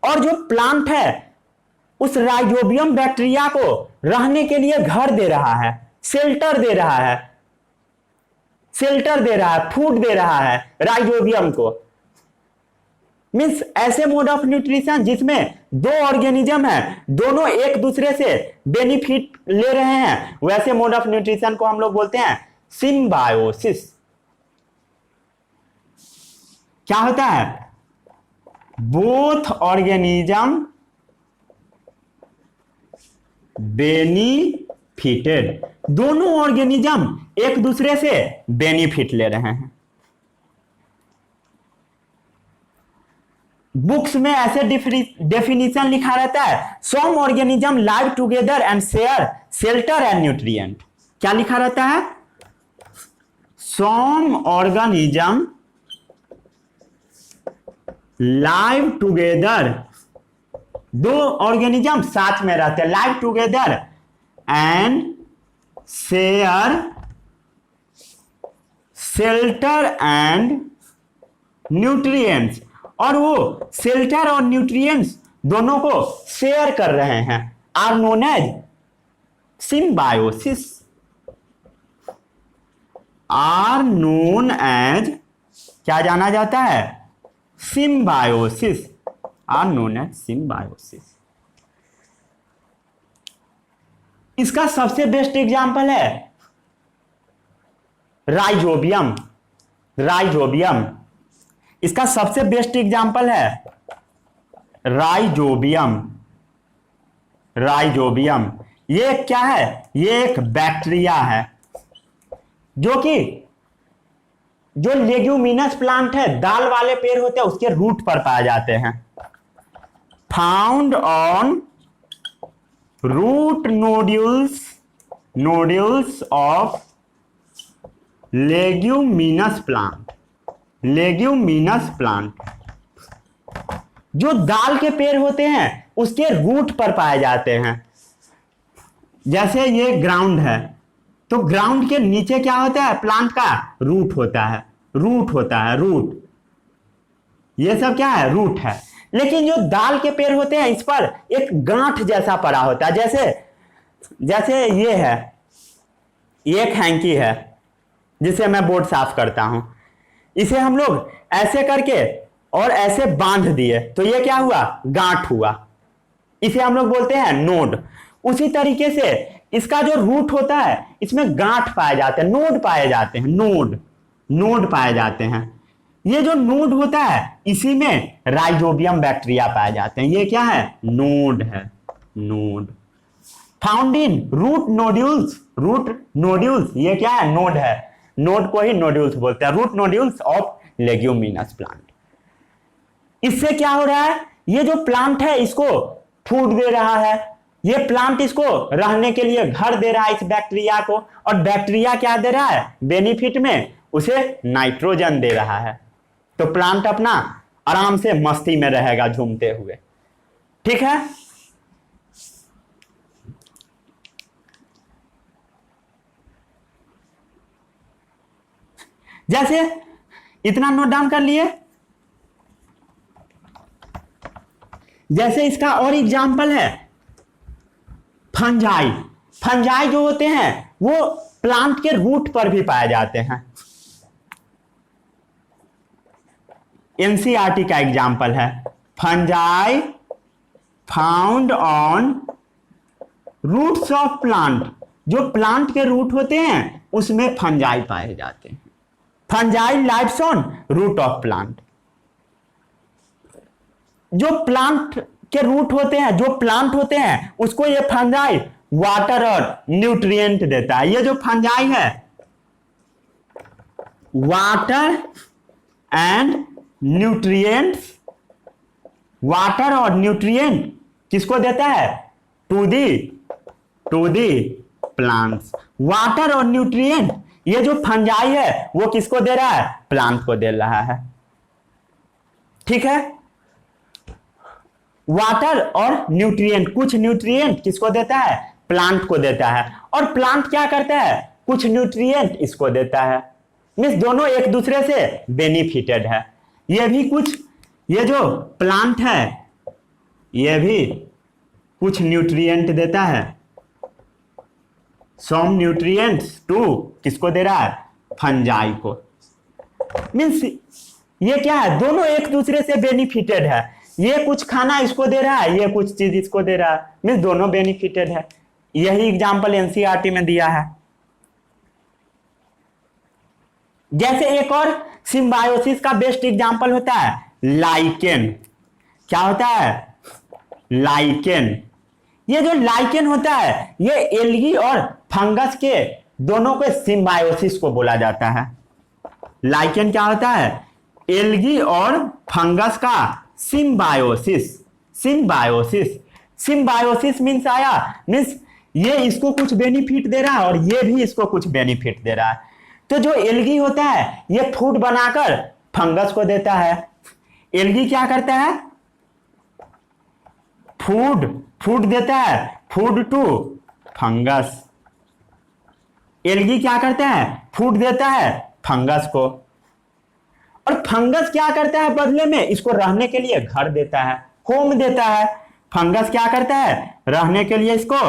और जो प्लांट है उस राइजोबियम बैक्टीरिया को रहने के लिए घर दे रहा है, शेल्टर दे रहा है, शेल्टर दे रहा है, फूड दे रहा है राइजोबियम को। मीन्स ऐसे मोड ऑफ न्यूट्रिशन जिसमें दो ऑर्गेनिज्म है, दोनों एक दूसरे से बेनिफिट ले रहे हैं, वैसे मोड ऑफ न्यूट्रिशन को हम लोग बोलते हैं सिम्बायोसिस। क्या होता है? बोथ ऑर्गेनिज्म बेनिफिटेड, दोनों ऑर्गेनिज्म एक दूसरे से बेनिफिट ले रहे हैं। बुक्स में ऐसे डेफिनेशन लिखा रहता है, some organism live together and share shelter and nutrient. क्या लिखा रहता है? सम ऑर्गेनिज्म लाइव टुगेदर, दो ऑर्गेनिज्म साथ में रहते हैं, live together and share shelter and nutrients, और वो शेल्टर और न्यूट्रिएंट्स दोनों को शेयर कर रहे हैं, are known as symbiosis, are known as क्या जाना जाता है? Symbiosis, are known as symbiosis. इसका सबसे बेस्ट एग्जांपल है राइजोबियम। राइजोबियम इसका सबसे बेस्ट एग्जांपल है राइजोबियम। राइजोबियम ये क्या है? ये एक बैक्टीरिया है जो लेग्यूमिनस प्लांट है, दाल वाले पेड़ होते हैं, उसके रूट पर पाए जाते हैं। Found on root nodules of leguminous plant. Leguminous plant जो दाल के पेड़ होते हैं उसके रूट पर पाए जाते हैं। जैसे ये ग्राउंड है, तो ग्राउंड के नीचे क्या होता है? प्लांट का रूट होता है, रूट होता है, रूट। ये सब क्या है? रूट है। लेकिन जो दाल के पेड़ होते हैं इस पर एक गांठ जैसा पड़ा होता है, जैसे ये है, ये एक हैंकी है जिसे मैं बोर्ड साफ करता हूं, इसे हम लोग ऐसे करके और ऐसे बांध दिए तो ये क्या हुआ? गांठ हुआ। इसे हम लोग बोलते हैं नोड। उसी तरीके से इसका जो रूट होता है इसमें गांठ पाए जाते हैं, नोड पाए जाते हैं, नोड पाए जाते हैं। ये जो नोड होता है इसी में राइजोबियम बैक्टीरिया पाए जाते हैं। ये क्या है? नोड है, node. Found in root nodules, ये क्या है? नोड है। नोड को ही नोड्यूल्स बोलते हैं, root nodules of leguminous plant. इससे क्या हो रहा है? ये जो प्लांट है इसको फूड दे रहा है, ये प्लांट इसको रहने के लिए घर दे रहा है इस बैक्टीरिया को, और बैक्टीरिया क्या दे रहा है? बेनिफिट में उसे नाइट्रोजन दे रहा है। तो प्लांट अपना आराम से मस्ती में रहेगा झूमते हुए। ठीक है? जैसे इतना नोट डाउन कर लिए। जैसे इसका और एग्जांपल है फंजाई। फंजाई जो होते हैं वो प्लांट के रूट पर भी पाए जाते हैं। एनसीईआरटी का एग्जांपल है fungi found on roots of plant. जो प्लांट के रूट होते हैं उसमें फंजाई पाए जाते हैं। Fungi lives on root of plant. जो प्लांट के रूट होते हैं, जो प्लांट होते हैं, उसको ये फंजाई वाटर और न्यूट्रिएंट देता है। ये जो फंजाई है वाटर एंड न्यूट्रिएंट्स, वाटर और न्यूट्रिएंट किसको देता है? To the plants. वाटर और न्यूट्रिएंट ये जो फंजाई है वो किसको दे रहा है? प्लांट को दे रहा है। ठीक है? वाटर और न्यूट्रिएंट, कुछ न्यूट्रिएंट किसको देता है? प्लांट को देता है। और प्लांट क्या करता है? कुछ न्यूट्रिएंट इसको देता है। मीन्स दोनों एक दूसरे से बेनिफिटेड है। ये भी कुछ, ये जो प्लांट है ये भी कुछ न्यूट्रिएंट देता है, सम न्यूट्रिएंट्स टू किसको दे रहा है, फंजाई को। मीन्स ये क्या है, दोनों एक दूसरे से बेनिफिटेड है। ये कुछ खाना इसको दे रहा है, ये कुछ चीज इसको दे रहा है, मीन्स दोनों बेनिफिटेड है। यही एग्जांपल एनसीईआरटी में दिया है। जैसे एक और सिम्बायोसिस का बेस्ट एग्जांपल होता है लाइकेन। क्या होता है, लाइकेन। ये जो लाइकेन होता है ये एल्गी और फंगस के दोनों के सिम्बायोसिस को बोला जाता है। लाइकेन क्या होता है, एल्गी और फंगस का सिम्बायोसिस। सिम्बायोसिस, सिम्बायोसिस मीन्स आया, मीन्स ये इसको कुछ बेनिफिट दे रहा है और ये भी इसको कुछ बेनिफिट दे रहा है। तो जो एल्गी होता है ये फूड बनाकर फंगस को देता है। एल्गी क्या करता है, फूड देता है, फूड टू फंगस। एल्गी क्या करता है, फूड देता है फंगस को, और फंगस क्या करता है बदले में, इसको रहने के लिए घर देता है, होम देता है। फंगस क्या करता है, रहने के लिए इसको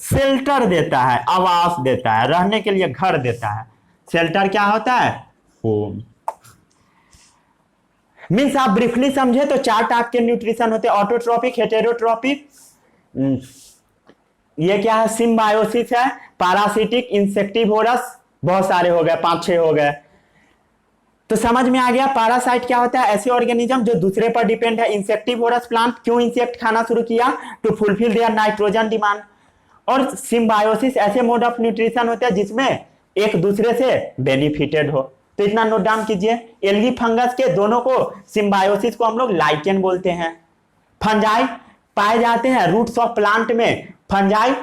शेल्टर देता है, आवास देता है, रहने के लिए घर देता है। शेल्टर क्या होता है, होम। मीन्स आप ब्रीफली समझे तो 4 टाइप के न्यूट्रिशन होते हैं, ऑटोट्रॉपिक, हेटेरोट्रॉपिक, ये क्या है, सिम्बायोसिस है, पैरासिटिक, इंसेक्टिवोरस, बहुत सारे हो गए, 5-6 हो गए। तो समझ में आ गया। पैरासाइट क्या होता है, ऐसे ऑर्गेनिज्म जो दूसरे पर डिपेंड है। इंसेक्टिवोरस प्लांट, क्यों इंसेक्ट खाना शुरू किया, to fulfil their nitrogen demand. और सिम्बायोसिस ऐसे मोड ऑफ न्यूट्रिशन होते हैं जिसमें एक दूसरे से बेनिफिटेड हो। तो इतना नोट डाउन कीजिए, एल्गी फंगस के दोनों को सिम्बायोसिस को हम लोग लाइकेन बोलते हैं। फंजाई पाए जाते हैं रूट्स ऑफ प्लांट में। फंजाई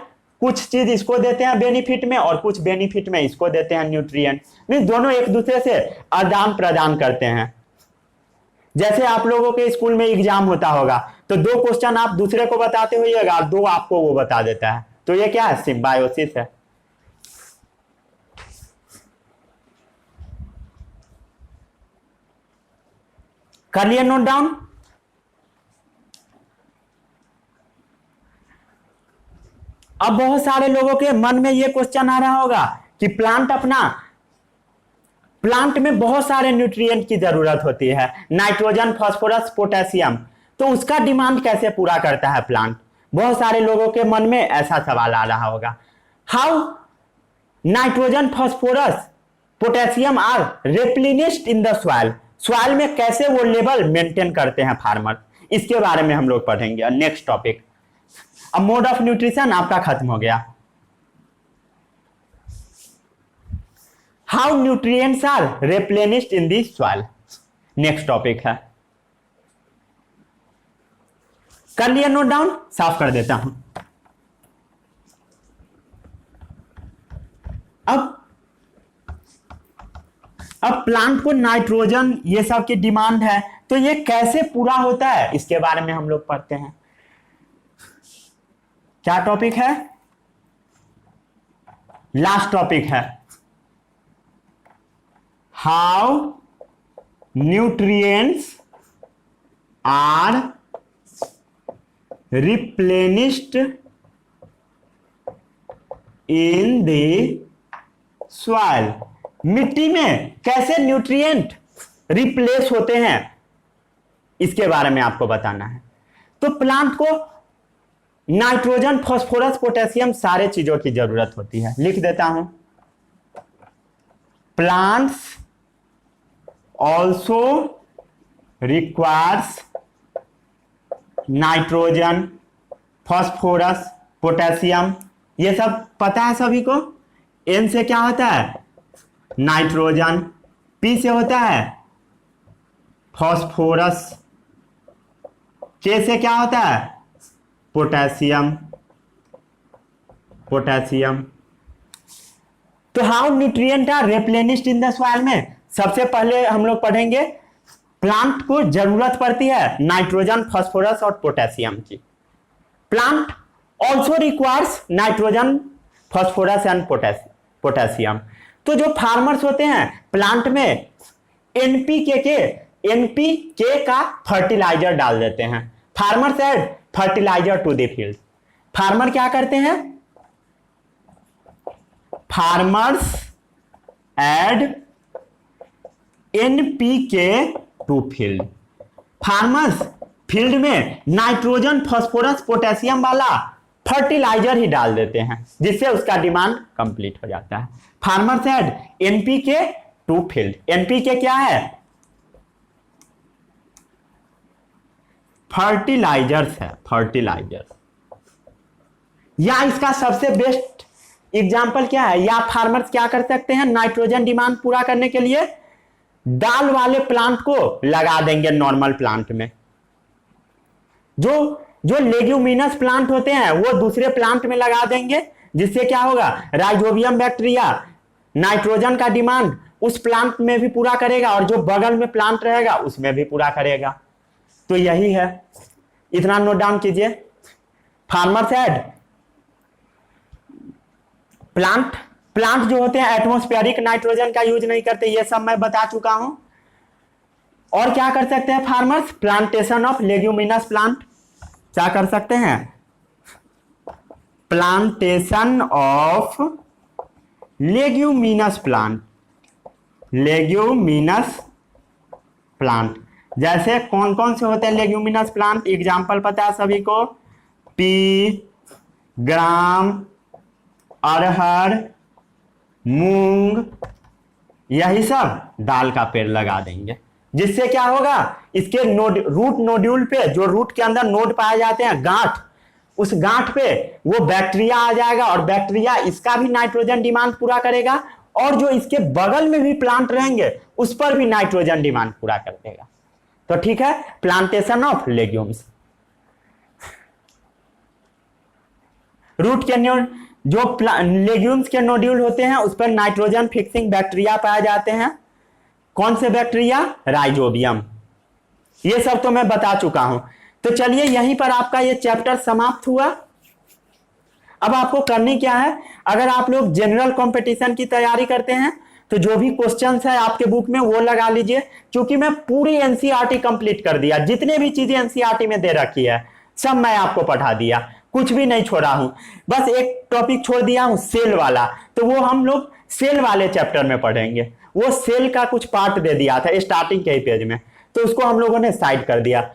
कुछ चीज इसको देते हैं बेनिफिट में और कुछ बेनिफिट में इसको देते हैं न्यूट्रिएंट। मींस दोनों एक दूसरे से आदान प्रदान करते हैं। जैसे आप लोगों के स्कूल में एग्जाम होता होगा तो 2 क्वेश्चन आप दूसरे को बताते होइएगा और 2 आपको वो बता देता है, तो ये क्या है, सिम्बायोसिस है। कर लिए नोट डाउन। अब बहुत सारे लोगों के मन में ये क्वेश्चन आ रहा होगा कि प्लांट में बहुत सारे न्यूट्रिएंट की जरूरत होती है, नाइट्रोजन, फास्फोरस, पोटेशियम, तो उसका डिमांड कैसे पूरा करता है प्लांट। बहुत सारे लोगों के मन में ऐसा सवाल आ रहा होगा, how nitrogen, phosphorus, potassium are replenished in the soil. Soil में कैसे वो लेवल मेंटेन करते हैं फार्मर, इसके बारे में हम लोग पढ़ेंगे। Next topic. अब मोड ऑफ न्यूट्रिशन आपका खत्म हो गया। How nutrients are replenished in the soil, next topic है। कर लिया नोट डाउन, साफ कर देता हूं। अब प्लांट को नाइट्रोजन ये सब की डिमांड है, तो ये कैसे पूरा होता है इसके बारे में हम लोग पढ़ते हैं। क्या टॉपिक है, लास्ट टॉपिक है, how nutrients are replenished in the soil. मिट्टी में कैसे न्यूट्रिएंट रिप्लेस होते हैं इसके बारे में आपको बताना है। तो प्लांट को नाइट्रोजन, फास्फोरस, पोटेशियम सारे चीजों की जरूरत होती है। लिख देता हूं, plants also requires nitrogen, phosphorus, potassium, ये सब पता है सभी को। एन से क्या होता है, नाइट्रोजन, पी से होता है फास्फोरस, के से क्या होता है, पोटेशियम। तो how nutrient are replenished in the soil में सबसे पहले हम लोग पढ़ेंगे प्लांट को जरूरत पड़ती है नाइट्रोजन, फास्फोरस और पोटेशियम की। Plant also requires nitrogen, phosphorus and potassium. तो जो फार्मर्स होते हैं प्लांट में एनपीके का फर्टिलाइजर डाल देते हैं। Farmers add fertiliser to the field. Farmer क्या करते हैं? Farmers add NPK to field. Farmers field में नाइट्रोजन, फास्फोरस, पोटेशियम वाला फर्टिलाइजर ही डाल देते हैं, जिससे उसका डिमांड कंप्लीट हो जाता है। Farmers add NPK to field. NPK क्या है? फर्टिलाइजर्स है, फर्टिलाइजर। या इसका सबसे बेस्ट एग्जांपल क्या है? या फार्मर्स क्या कर सकते हैं? नाइट्रोजन डिमांड पूरा करने के लिए दाल वाले प्लांट को लगा देंगे नॉर्मल प्लांट में। जो लेग्यूमिनस प्लांट होते हैं वो दूसरे प्लांट में लगा देंगे, जिससे क्या होगा? राइजोबियम बैक्टीरिया नाइट्रोजन का डिमांड उस प्लांट में भी पूरा करेगा और जो बगल में प्लांट रहेगा उसमें भी पूरा करेगा। तो यही है, इतना नोट डाउन कीजिए। फार्मर्स ऐड प्लांट जो होते हैं एटमॉस्फेरिक नाइट्रोजन का यूज नहीं करते, ये सब मैं बता चुका हूं। और क्या कर सकते हैं farmers? Plantation of leguminous plant. क्या कर सकते हैं? Plantation of leguminous plant. Leguminous plant जैसे कौन कौन से होते हैं लेग्यूमिनस प्लांट? एग्जाम्पल पता है सभी को? पी, ग्राम, अरहर, मूंग, यही सब दाल का पेड़ लगा देंगे, जिससे क्या होगा? इसके रूट नोड्यूल पे, जो रूट के अंदर नोड पाए जाते हैं, गांठ, उस गांठ पे वो बैक्टीरिया आ जाएगा और बैक्टीरिया इसका भी नाइट्रोजन डिमांड पूरा करेगा और जो इसके बगल में भी प्लांट रहेंगे उस पर भी नाइट्रोजन डिमांड पूरा कर देगा। तो ठीक है, प्लांटेशन ऑफ लेग्यूम्स। रूट के जो लेग्यूम्स के नोड्यूल होते हैं उस पर नाइट्रोजन फिक्सिंग बैक्टीरिया पाए जाते हैं। कौन से बैक्टीरिया? राइजोबियम। ये सब तो मैं बता चुका हूं। तो चलिए यहीं पर आपका ये चैप्टर समाप्त हुआ। अब आपको करनी क्या है? अगर आप लोग जनरल कंपटीशन की तैयारी करते हैं तो जो भी क्वेश्चंस है आपके बुक में वो लगा लीजिए, क्योंकि मैं पूरी एनसीईआरटी कंप्लीट कर दिया। जितने भी चीजें एनसीईआरटी में दे रखी है सब मैं आपको पढ़ा दिया, कुछ भी नहीं छोड़ा हूं। बस एक टॉपिक छोड़ दिया हूं, सेल वाला। तो वो हम लोग सेल वाले चैप्टर में पढ़ेंगे। वो सेल का कुछ पार्ट दे दिया था स्टार्टिंग के ही पेज में, तो उसको हम लोगों ने साइड कर दिया।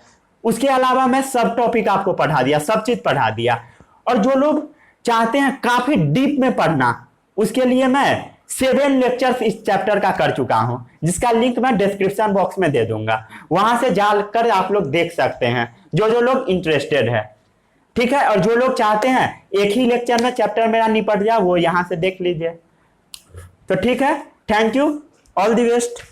उसके अलावा मैं सब टॉपिक आपको पढ़ा दिया, सब चीज पढ़ा दिया। और जो लोग चाहते हैं काफी डीप में पढ़ना, उसके लिए मैं 7 लेक्चर्स इस चैप्टर का कर चुका हूं, जिसका लिंक मैं डिस्क्रिप्शन बॉक्स में दे दूंगा। वहां से जाकर आप लोग देख सकते हैं, जो लोग इंटरेस्टेड है। ठीक है, और जो लोग चाहते हैं एक ही लेक्चर में चैप्टर मेरा निपट जाए वो यहां से देख लीजिए। तो ठीक है, thank you, all the best.